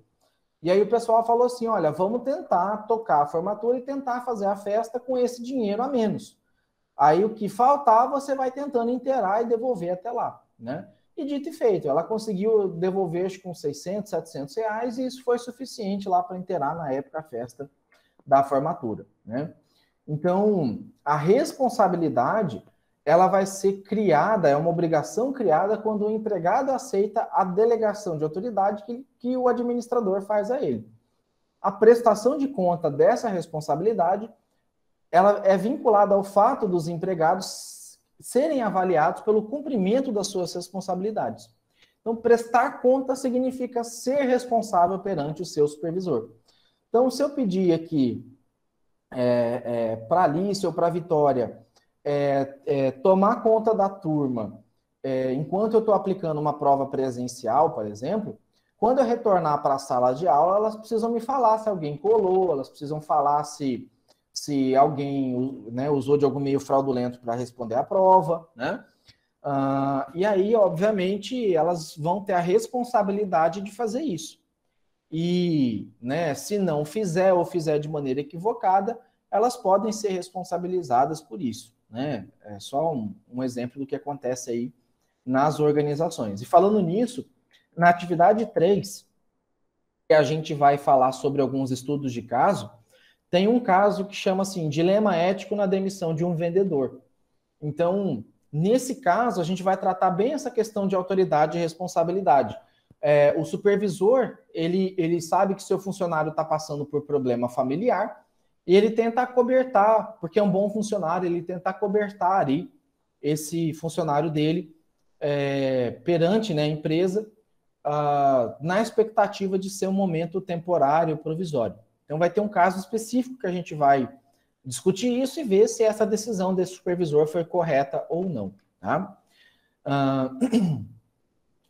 E aí o pessoal falou assim, olha, vamos tentar tocar a formatura e tentar fazer a festa com esse dinheiro a menos. Aí o que faltar, você vai tentando inteirar e devolver até lá, né? E dito e feito, ela conseguiu devolver acho, com 600, 700 reais, e isso foi suficiente lá para inteirar, na época, a festa da formatura, né? Então, a responsabilidade, ela vai ser criada, é uma obrigação criada quando o empregado aceita a delegação de autoridade que o administrador faz a ele. A prestação de conta dessa responsabilidade, ela é vinculada ao fato dos empregados serem avaliados pelo cumprimento das suas responsabilidades. Então, prestar conta significa ser responsável perante o seu supervisor. Então, se eu pedir aqui para a Alice ou para a Vitória tomar conta da turma enquanto eu estou aplicando uma prova presencial, por exemplo, quando eu retornar para a sala de aula, elas precisam me falar se alguém colou, elas precisam falar se alguém, né, usou de algum meio fraudulento para responder a prova, né? E aí, obviamente, elas vão ter a responsabilidade de fazer isso. E, né, se não fizer ou fizer de maneira equivocada, elas podem ser responsabilizadas por isso, né? É só um exemplo do que acontece aí nas organizações. E falando nisso, na atividade 3, que a gente vai falar sobre alguns estudos de caso, tem um caso que chama assim, dilema ético na demissão de um vendedor. Então, nesse caso, a gente vai tratar bem essa questão de autoridade e responsabilidade. O supervisor, ele sabe que seu funcionário está passando por problema familiar e ele tenta acobertar, porque é um bom funcionário, ele tenta acobertar aí esse funcionário dele perante, né, a empresa, na expectativa de ser um momento temporário, provisório. Então, vai ter um caso específico que a gente vai discutir isso e ver se essa decisão desse supervisor foi correta ou não. Tá?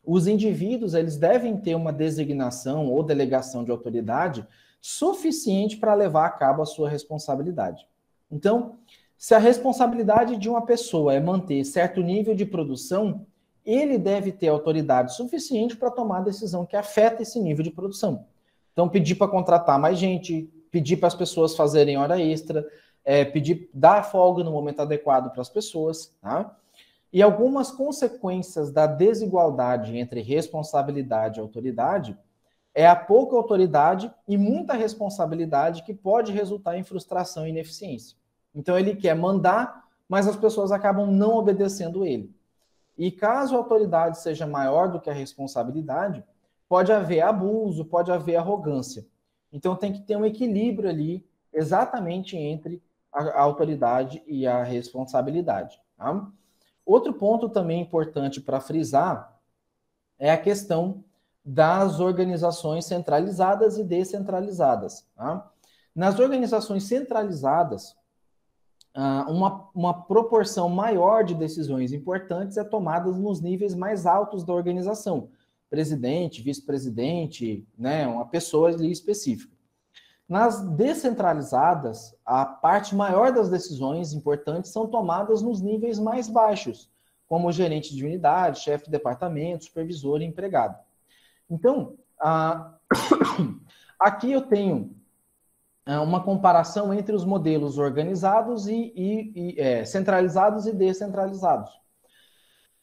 Os indivíduos, eles devem ter uma designação ou delegação de autoridade suficiente para levar a cabo a sua responsabilidade. Então, se a responsabilidade de uma pessoa é manter certo nível de produção, ele deve ter autoridade suficiente para tomar a decisão que afeta esse nível de produção. Então, pedir para contratar mais gente, pedir para as pessoas fazerem hora extra, dar folga no momento adequado para as pessoas, tá? E algumas consequências da desigualdade entre responsabilidade e autoridade é a pouca autoridade e muita responsabilidade que pode resultar em frustração e ineficiência. Então, ele quer mandar, mas as pessoas acabam não obedecendo ele. E caso a autoridade seja maior do que a responsabilidade, pode haver abuso, pode haver arrogância. Então, tem que ter um equilíbrio ali, exatamente entre a autoridade e a responsabilidade. Tá? Outro ponto também importante para frisar é a questão das organizações centralizadas e descentralizadas. Tá? Nas organizações centralizadas, uma proporção maior de decisões importantes é tomada nos níveis mais altos da organização. Presidente, vice-presidente, né, uma pessoa ali específica. Nas descentralizadas, a parte maior das decisões importantes são tomadas nos níveis mais baixos, como gerente de unidade, chefe de departamento, supervisor e empregado. Então, aqui eu tenho uma comparação entre os modelos organizados centralizados e descentralizados.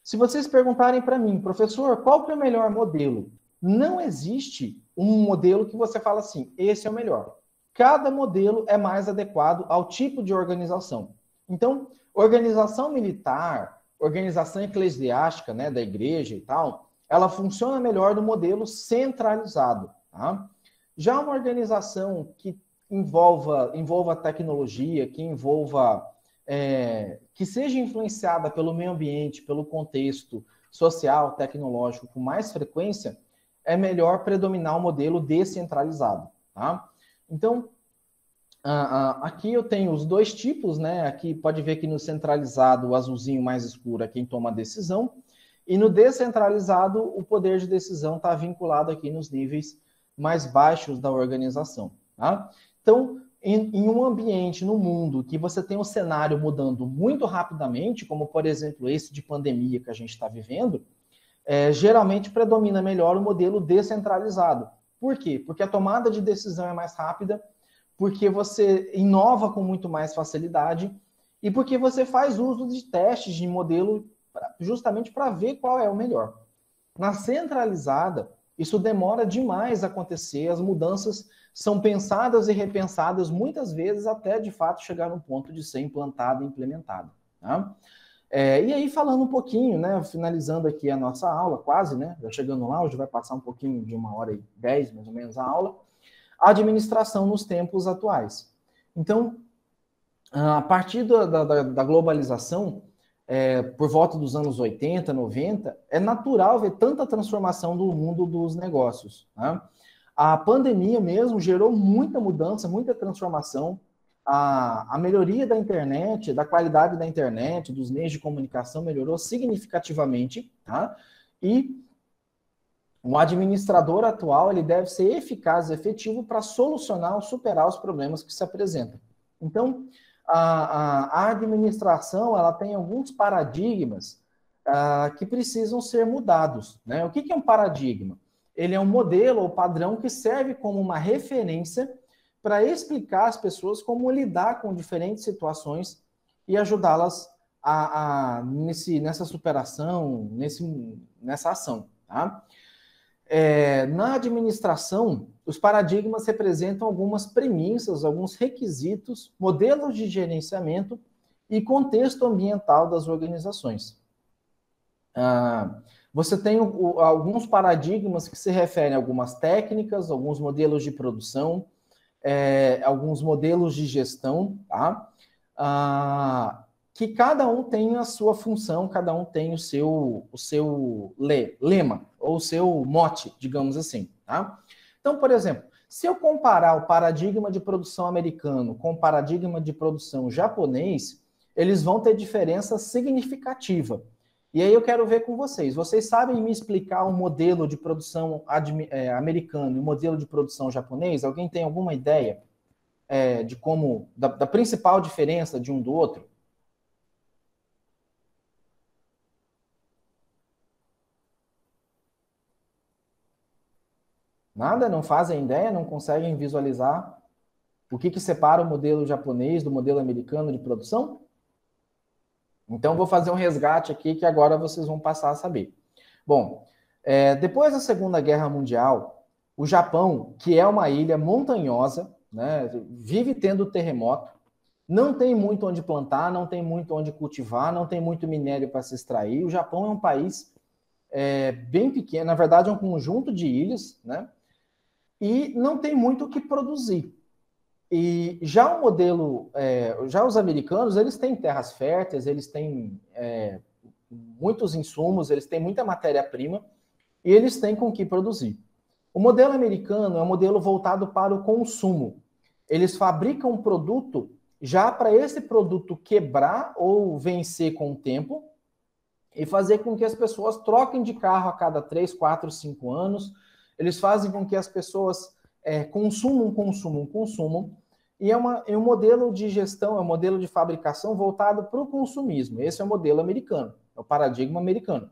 Se vocês perguntarem para mim, professor, qual que é o melhor modelo? Não existe um modelo que você fala assim, esse é o melhor. Cada modelo é mais adequado ao tipo de organização. Então, organização militar, organização eclesiástica, né, da igreja e tal, ela funciona melhor no modelo centralizado. Tá? Já uma organização que envolva tecnologia, que seja influenciada pelo meio ambiente, pelo contexto social, tecnológico com mais frequência, é melhor predominar o modelo descentralizado. Tá? Então, aqui eu tenho os dois tipos, né? Aqui pode ver que no centralizado, o azulzinho mais escuro é quem toma a decisão, e no descentralizado, o poder de decisão está vinculado aqui nos níveis mais baixos da organização. Tá? Então, em um ambiente, no mundo, que você tem um cenário mudando muito rapidamente, como, por exemplo, esse de pandemia que a gente está vivendo, geralmente predomina melhor o modelo descentralizado. Por quê? Porque a tomada de decisão é mais rápida, porque você inova com muito mais facilidade e porque você faz uso de testes de modelo justamente para ver qual é o melhor. Na centralizada, Isso demora demais a acontecer, as mudanças são pensadas e repensadas muitas vezes até, de fato, chegar no ponto de ser implantada e implementada. Tá? E aí, falando um pouquinho, né, finalizando aqui a nossa aula, quase, né, já chegando lá, hoje vai passar um pouquinho de 1h10, mais ou menos, a aula, a administração nos tempos atuais. Então, a partir da globalização, por volta dos anos 80, 90, é natural ver tanta transformação do mundo dos negócios. Né? A pandemia mesmo gerou muita mudança, muita transformação. A melhoria da internet, da qualidade da internet, dos meios de comunicação melhorou significativamente, tá? E o administrador atual ele deve ser eficaz e efetivo para solucionar ou superar os problemas que se apresentam. Então, a administração ela tem alguns paradigmas que precisam ser mudados. Né? O que é um paradigma? Ele é um modelo ou padrão que serve como uma referência para explicar às pessoas como lidar com diferentes situações e ajudá-las nessa superação, nessa ação. Tá? Na administração, os paradigmas representam algumas premissas, alguns requisitos, modelos de gerenciamento e contexto ambiental das organizações. Você tem alguns paradigmas que se referem a algumas técnicas, alguns modelos de produção, alguns modelos de gestão, tá? Que cada um tem a sua função, cada um tem o seu lema, ou o seu mote, digamos assim. Tá? Então, por exemplo, se eu comparar o paradigma de produção americano com o paradigma de produção japonês, eles vão ter diferença significativa. E aí eu quero ver com vocês. Vocês sabem me explicar o modelo de produção americano e o modelo de produção japonês? Alguém tem alguma ideia de como, da principal diferença de um do outro? Nada? Não fazem ideia? Não conseguem visualizar o que separa o modelo japonês do modelo americano de produção? Então, vou fazer um resgate aqui que agora vocês vão passar a saber. Bom, depois da Segunda Guerra Mundial, o Japão, que é uma ilha montanhosa, né, vive tendo terremoto, não tem muito onde plantar, não tem muito onde cultivar, não tem muito minério para se extrair. O Japão é um país bem pequeno, na verdade é um conjunto de ilhas, né? E não tem muito o que produzir. E já o modelo, já os americanos, eles têm terras férteis, eles têm muitos insumos, eles têm muita matéria-prima e eles têm com que produzir. O modelo americano é um modelo voltado para o consumo. Eles fabricam um produto já para esse produto quebrar ou vencer com o tempo e fazer com que as pessoas troquem de carro a cada 3, 4, 5 anos. Eles fazem com que as pessoas consumam. E é um modelo de gestão, é um modelo de fabricação voltado para o consumismo. Esse é o modelo americano, é o paradigma americano.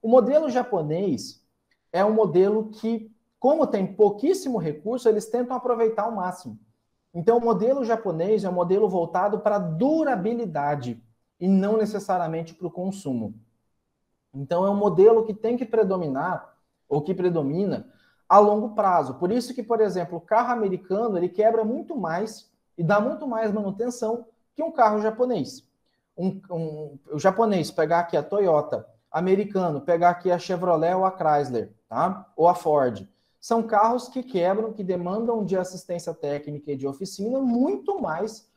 O modelo japonês é um modelo que, como tem pouquíssimo recurso, eles tentam aproveitar ao máximo. Então, o modelo japonês é um modelo voltado para a durabilidade e não necessariamente para o consumo. Então, é um modelo que tem que predominar, ou que predomina, a longo prazo. Por isso que, por exemplo, o carro americano ele quebra muito mais e dá muito mais manutenção que um carro japonês. O japonês pegar aqui a Toyota, americano pegar aqui a Chevrolet ou a Chrysler, tá? Ou a Ford. São carros que quebram, que demandam de assistência técnica e de oficina muito mais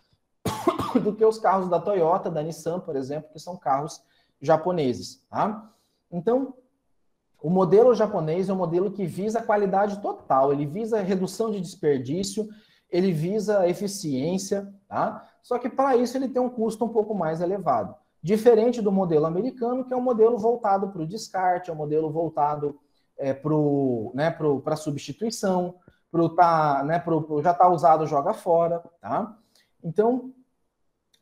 do que os carros da Toyota, da Nissan, por exemplo, que são carros japoneses, tá? Então, o modelo japonês é um modelo que visa a qualidade total, ele visa a redução de desperdício, ele visa a eficiência, tá? Só que para isso ele tem um custo um pouco mais elevado. Diferente do modelo americano, que é um modelo voltado para o descarte, é um modelo voltado para substituição, já está usado, joga fora, tá? Então,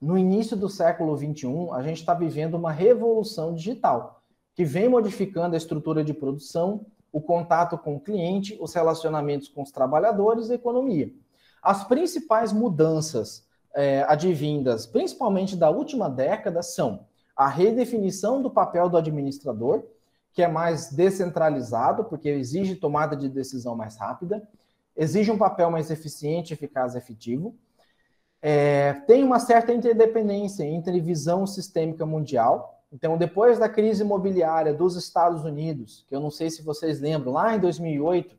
no início do século XXI, a gente está vivendo uma revolução digital, que vem modificando a estrutura de produção, o contato com o cliente, os relacionamentos com os trabalhadores e a economia. As principais mudanças advindas, principalmente da última década, são a redefinição do papel do administrador, que é mais descentralizado, porque exige tomada de decisão mais rápida, exige um papel mais eficiente, eficaz e efetivo. Tem uma certa interdependência entre visão sistêmica mundial. Então, depois da crise imobiliária dos Estados Unidos, que eu não sei se vocês lembram, lá em 2008,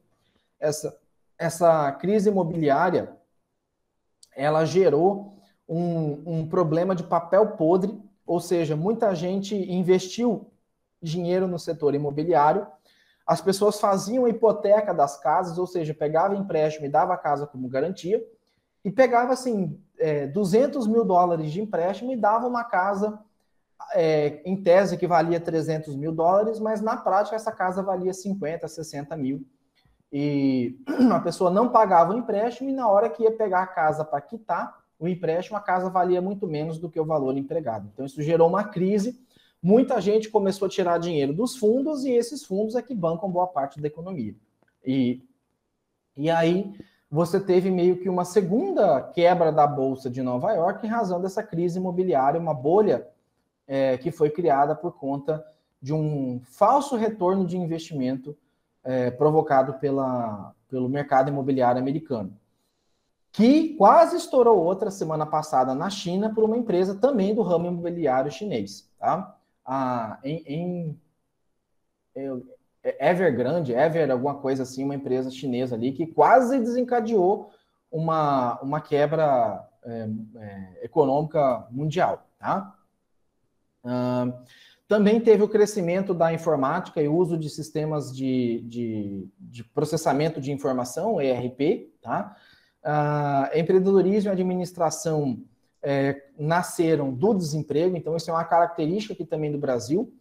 essa crise imobiliária, ela gerou um problema de papel podre, ou seja, muita gente investiu dinheiro no setor imobiliário, as pessoas faziam hipoteca das casas, ou seja, pegava empréstimo e dava a casa como garantia, e pegava, assim, 200 mil dólares de empréstimo e dava uma casa, em tese, que valia 300 mil dólares, mas na prática essa casa valia 50, 60 mil. E a pessoa não pagava o empréstimo e na hora que ia pegar a casa para quitar o empréstimo, a casa valia muito menos do que o valor empregado. Então isso gerou uma crise, muita gente começou a tirar dinheiro dos fundos e esses fundos é que bancam boa parte da economia. E aí você teve meio que uma segunda quebra da Bolsa de Nova York em razão dessa crise imobiliária, uma bolha que foi criada por conta de um falso retorno de investimento provocado pelo mercado imobiliário americano, que quase estourou outra semana passada na China por uma empresa também do ramo imobiliário chinês. Tá? Evergrande, alguma coisa assim, uma empresa chinesa ali, que quase desencadeou uma quebra econômica mundial. Tá? Também teve o crescimento da informática e uso de sistemas de processamento de informação, ERP, tá? Empreendedorismo e administração nasceram do desemprego, então isso é uma característica aqui também do Brasil.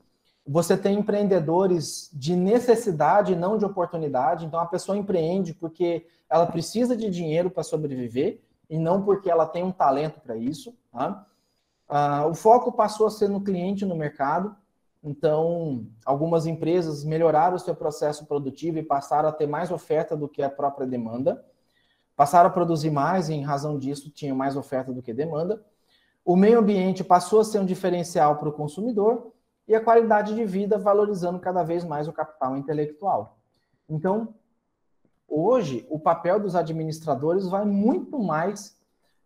Você tem empreendedores de necessidade, não de oportunidade, então a pessoa empreende porque ela precisa de dinheiro para sobreviver e não porque ela tem um talento para isso, tá? O foco passou a ser no cliente, no mercado. Então, algumas empresas melhoraram o seu processo produtivo e passaram a ter mais oferta do que a própria demanda. Passaram a produzir mais e, em razão disso, tinham mais oferta do que demanda. O meio ambiente passou a ser um diferencial para o consumidor e a qualidade de vida valorizando cada vez mais o capital intelectual. Então, hoje, o papel dos administradores vai muito mais...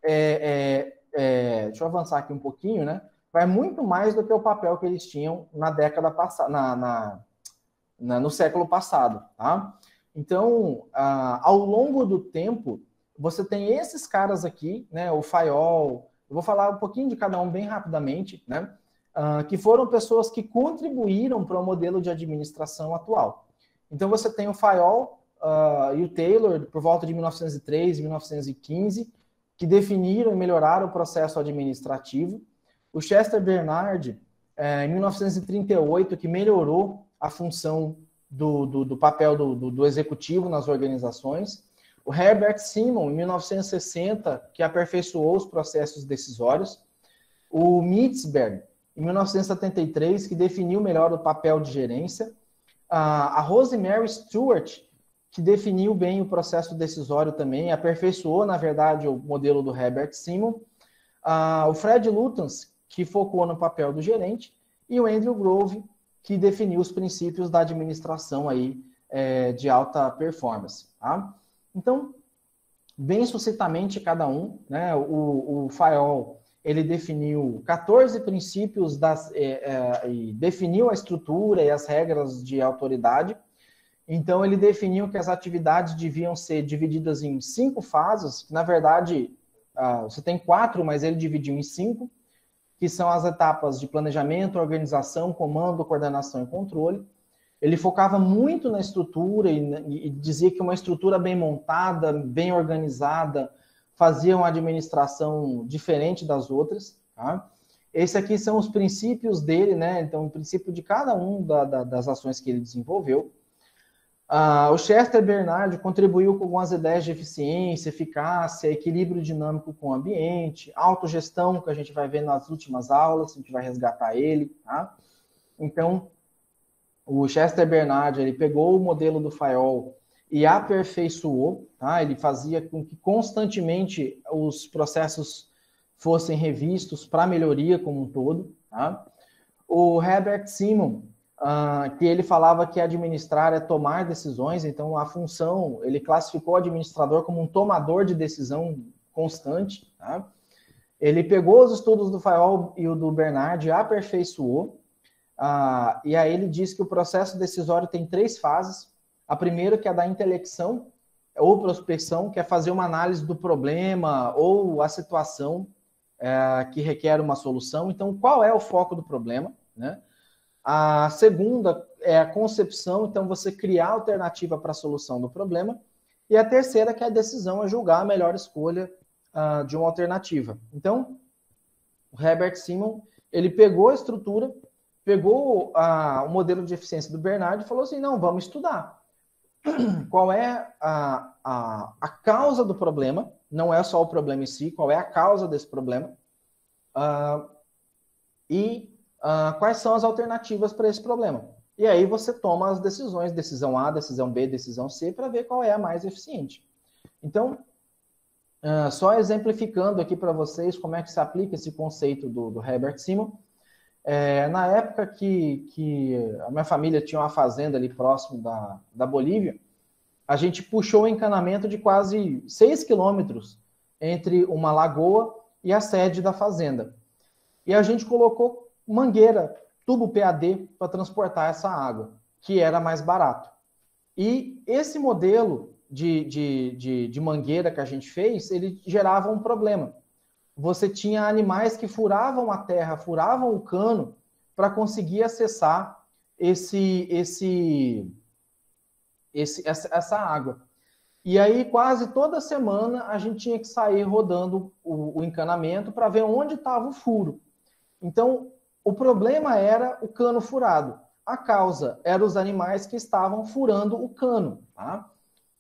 deixa eu avançar aqui um pouquinho, né? Vai muito mais do que o papel que eles tinham na década passada, no século passado, tá? Então, ao longo do tempo, você tem esses caras aqui, né? O Fayol, eu vou falar um pouquinho de cada um bem rapidamente, né? Que foram pessoas que contribuíram para o modelo de administração atual. Então, você tem o Fayol e o Taylor, por volta de 1903, 1915, que definiram e melhoraram o processo administrativo. O Chester Bernard, em 1938, que melhorou a função do papel do executivo nas organizações. O Herbert Simon, em 1960, que aperfeiçoou os processos decisórios. O Mitzberg, em 1973, que definiu melhor o papel de gerência. A Rosemary Stewart, que definiu bem o processo decisório também, aperfeiçoou, na verdade, o modelo do Herbert Simon. O Fred Lutyens, que focou no papel do gerente, e o Andrew Grove, que definiu os princípios da administração aí, de alta performance. Tá? Então, bem sucintamente cada um, né? O Fayol, ele definiu 14 princípios e definiu a estrutura e as regras de autoridade. Então, ele definiu que as atividades deviam ser divididas em 5 fases, que, na verdade, você tem 4, mas ele dividiu em 5, que são as etapas de planejamento, organização, comando, coordenação e controle. Ele focava muito na estrutura e dizia que uma estrutura bem montada, bem organizada, fazia uma administração diferente das outras. Tá? Esses aqui são os princípios dele, né? Então, o princípio de cada um das ações que ele desenvolveu. O Chester Bernard contribuiu com algumas ideias de eficiência, eficácia, equilíbrio dinâmico com o ambiente, autogestão, que a gente vai ver nas últimas aulas, a gente vai resgatar ele. Tá? Então, o Chester Bernard, ele pegou o modelo do Fayol e aperfeiçoou, tá? Ele fazia com que constantemente os processos fossem revistos para melhoria como um todo. Tá? O Herbert Simon que ele falava que administrar é tomar decisões, então a função, ele classificou o administrador como um tomador de decisão constante, tá? Ele pegou os estudos do Fayol e o do Bernard e aperfeiçoou, e aí ele diz que o processo decisório tem 3 fases. A primeira, que é a da intelecção, ou prospecção, que é fazer uma análise do problema ou a situação que requer uma solução. Então, qual é o foco do problema, né? A segunda é a concepção, então você criar alternativa para a solução do problema. E a terceira, que é a decisão, é julgar a melhor escolha de uma alternativa. Então, o Herbert Simon, ele pegou a estrutura, pegou o modelo de eficiência do Bernard e falou assim, não, vamos estudar. Qual é a causa do problema, não é só o problema em si, qual é a causa desse problema, quais são as alternativas para esse problema. E aí você toma as decisões, decisão A, decisão B, decisão C, para ver qual é a mais eficiente. Então, só exemplificando aqui para vocês como é que se aplica esse conceito do Herbert Simon. Na época que a minha família tinha uma fazenda ali próximo da Bolívia, a gente puxou um encanamento de quase 6 quilômetros entre uma lagoa e a sede da fazenda. E a gente colocou mangueira, tubo PAD, para transportar essa água, que era mais barato. E esse modelo de mangueira que a gente fez, ele gerava um problema. Você tinha animais que furavam a terra, furavam o cano para conseguir acessar essa água. E aí, quase toda semana, a gente tinha que sair rodando o encanamento para ver onde estava o furo. Então, o problema era o cano furado. A causa era os animais que estavam furando o cano, tá?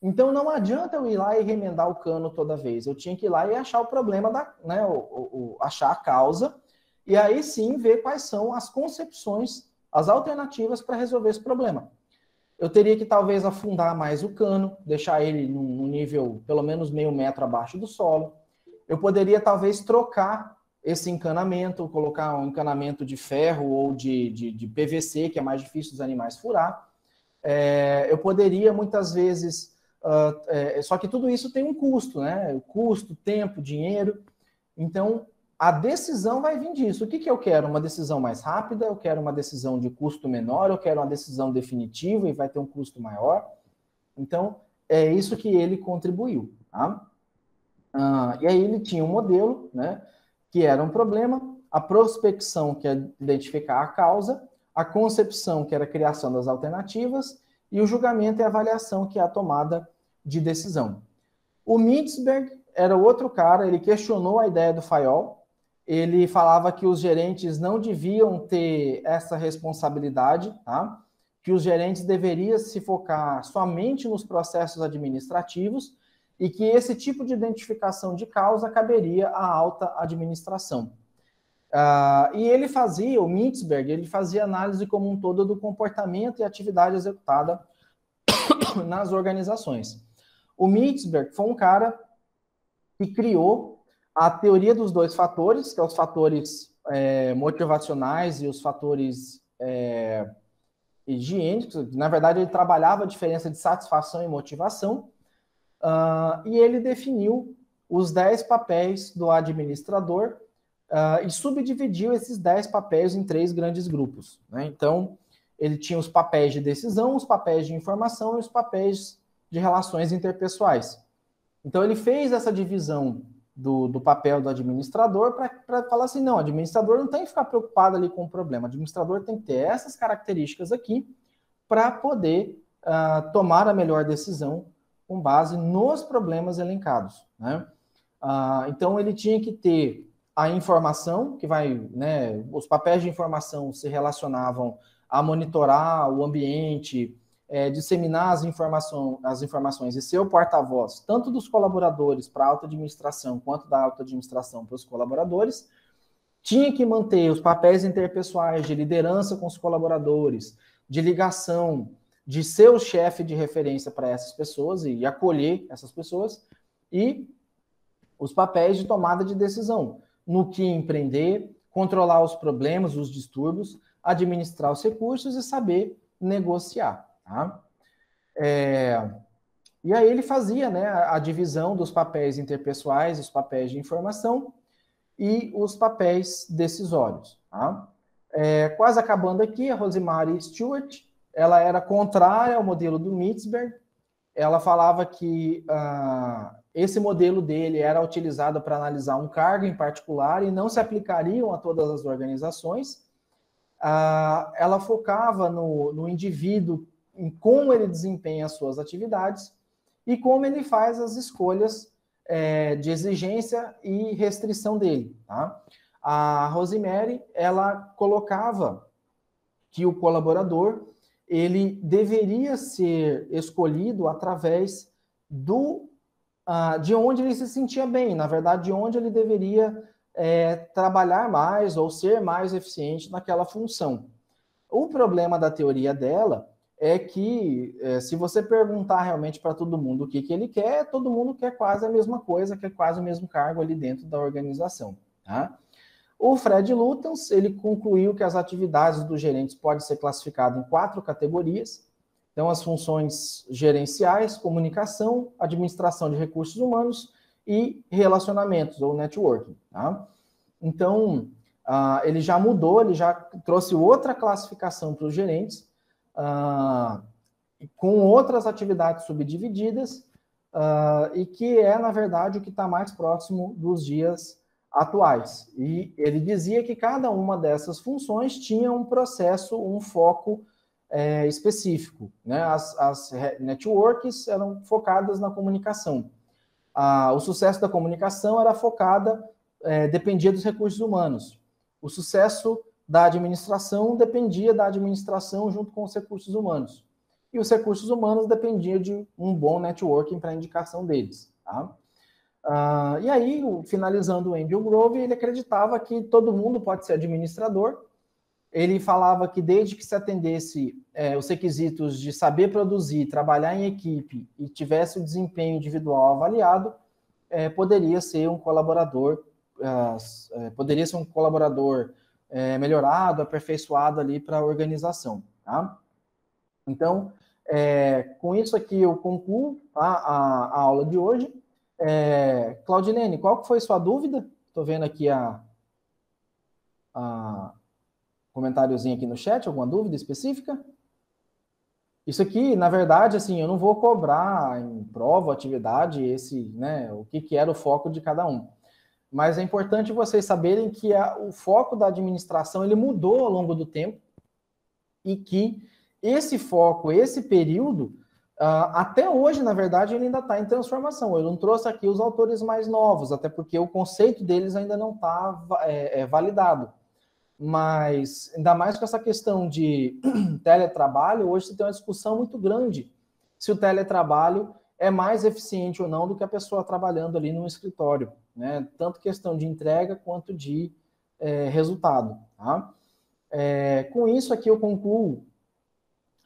Então, não adianta eu ir lá e remendar o cano toda vez. Eu tinha que ir lá e achar o problema, achar a causa, e aí sim ver quais são as concepções, as alternativas para resolver esse problema. Eu teria que talvez afundar mais o cano, deixar ele num nível pelo menos meio metro abaixo do solo. Eu poderia talvez trocar esse encanamento, colocar um encanamento de ferro ou de PVC, que é mais difícil dos animais furar. Eu poderia muitas vezes... só que tudo isso tem um custo, né? Custo, tempo, dinheiro. Então, a decisão vai vir disso. O que eu quero? Uma decisão mais rápida? Eu quero uma decisão de custo menor? Eu quero uma decisão definitiva e vai ter um custo maior? Então, é isso que ele contribuiu. Tá? E aí ele tinha um modelo, né? Que era um problema, a prospecção, que é identificar a causa, a concepção, que era a criação das alternativas, e o julgamento e avaliação, que é a tomada de decisão. O Mintzberg era outro cara, ele questionou a ideia do Fayol, ele falava que os gerentes não deviam ter essa responsabilidade, tá? Que os gerentes deveriam se focar somente nos processos administrativos e que esse tipo de identificação de causa caberia à alta administração. E ele fazia, o Mintzberg, ele fazia análise como um todo do comportamento e atividade executada nas organizações. O Mintzberg foi um cara que criou a teoria dos 2 fatores, que são os fatores motivacionais e os fatores higiênicos. Na verdade, ele trabalhava a diferença de satisfação e motivação, e ele definiu os 10 papéis do administrador e subdividiu esses 10 papéis em 3 grandes grupos. Né? Então, ele tinha os papéis de decisão, os papéis de informação e os papéis de relações interpessoais. Então, ele fez essa divisão do papel do administrador para falar assim, não, o administrador não tem que ficar preocupado ali com o problema, o administrador tem que ter essas características aqui para poder tomar a melhor decisão com base nos problemas elencados. Né? Então, ele tinha que ter a informação, que vai, né, os papéis de informação se relacionavam a monitorar o ambiente, disseminar as informações e ser o porta-voz, tanto dos colaboradores para a alta administração, quanto da alta administração para os colaboradores. Tinha que manter os papéis interpessoais de liderança com os colaboradores, de ligação, de ser o chefe de referência para essas pessoas e acolher essas pessoas, e os papéis de tomada de decisão, no que empreender, controlar os problemas, os distúrbios, administrar os recursos e saber negociar. Tá? E aí ele fazia, né, a divisão dos papéis interpessoais, os papéis de informação e os papéis decisórios. Tá? Quase acabando aqui, a Rosemary Stewart, ela era contrária ao modelo do Mitzberg. Ela falava que esse modelo dele era utilizado para analisar um cargo em particular e não se aplicariam a todas as organizações. Ela focava no indivíduo, em como ele desempenha as suas atividades e como ele faz as escolhas de exigência e restrição dele. Tá? A Rosemary, ela colocava que o colaborador ele deveria ser escolhido através de onde ele se sentia bem, na verdade, de onde ele deveria trabalhar mais ou ser mais eficiente naquela função. O problema da teoria dela é que, se você perguntar realmente para todo mundo o que ele quer, todo mundo quer quase a mesma coisa, quer quase o mesmo cargo ali dentro da organização. Tá? O Fred Lutyens, ele concluiu que as atividades dos gerentes podem ser classificadas em 4 categorias. Então, as funções gerenciais, comunicação, administração de recursos humanos e relacionamentos, ou networking. Tá? Então, ele já mudou, ele já trouxe outra classificação para os gerentes, com outras atividades subdivididas, e que na verdade, o que está mais próximo dos dias atuais. E ele dizia que cada uma dessas funções tinha um processo, um foco específico. Né? As networks eram focadas na comunicação. O sucesso da comunicação era dependia dos recursos humanos. O sucesso da administração dependia da administração junto com os recursos humanos. E os recursos humanos dependiam de um bom networking para a indicação deles. Tá? E aí, finalizando o Andrew Grove, ele acreditava que todo mundo pode ser administrador. Ele falava que desde que se atendesse os requisitos de saber produzir, trabalhar em equipe e tivesse o desempenho individual avaliado, poderia ser um colaborador, melhorado, aperfeiçoado ali para a organização. Tá? Então, com isso aqui eu concluo a aula de hoje. Claudilene, qual que foi sua dúvida? Estou vendo aqui comentáriozinho aqui no chat, alguma dúvida específica? Isso aqui, na verdade, assim, eu não vou cobrar em prova, atividade, o que era o foco de cada um. Mas é importante vocês saberem que o foco da administração ele mudou ao longo do tempo e que esse foco, esse período, até hoje, na verdade, ele ainda está em transformação. Eu não trouxe aqui os autores mais novos, até porque o conceito deles ainda não está validado. Mas, ainda mais com essa questão de teletrabalho, hoje você tem uma discussão muito grande se o teletrabalho é mais eficiente ou não do que a pessoa trabalhando ali no escritório, né? Tanto questão de entrega quanto de resultado. Tá? Com isso aqui eu concluo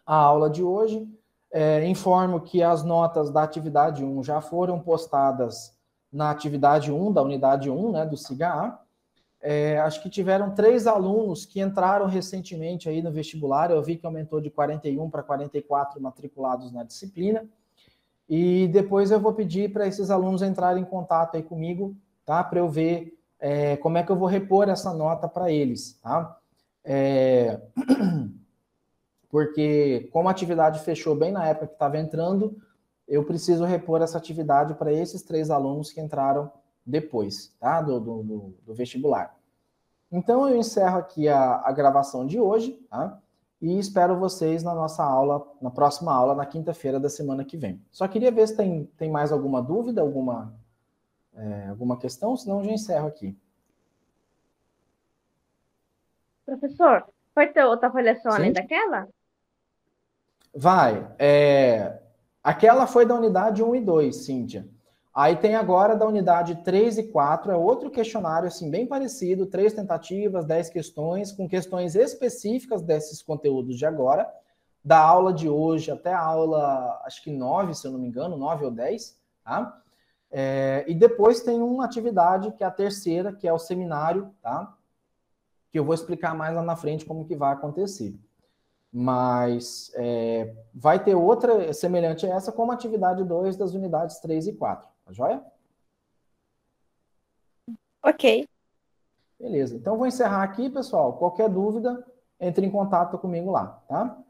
a aula de hoje. Informo que as notas da atividade 1 já foram postadas na atividade 1, da unidade 1, né, do SIGA-A. Acho que tiveram 3 alunos que entraram recentemente aí no vestibular. Eu vi que aumentou de 41 para 44 matriculados na disciplina. E depois eu vou pedir para esses alunos entrarem em contato aí comigo, tá? Para eu ver como é que eu vou repor essa nota para eles, tá? Porque como a atividade fechou bem na época que estava entrando, eu preciso repor essa atividade para esses 3 alunos que entraram depois, tá? Do vestibular. Então, eu encerro aqui a gravação de hoje, tá? E espero vocês na nossa aula, na próxima aula, na quinta-feira da semana que vem. Só queria ver se tem mais alguma dúvida, alguma questão, senão eu já encerro aqui. Professor, vai ter outra avaliação além daquela? Vai. Aquela foi da unidade 1 e 2, Cíntia. Aí tem agora da unidade 3 e 4, é outro questionário assim bem parecido, 3 tentativas, 10 questões, com questões específicas desses conteúdos de agora, da aula de hoje até a aula, acho que 9, se eu não me engano, 9 ou 10, tá? E depois tem uma atividade que é a terceira, que é o seminário, tá? que eu vou explicar mais lá na frente como que vai acontecer. Mas vai ter outra semelhante a essa como atividade 2 das unidades 3 e 4, tá joia? Ok. Beleza, então vou encerrar aqui, pessoal. Qualquer dúvida, entre em contato comigo lá, tá?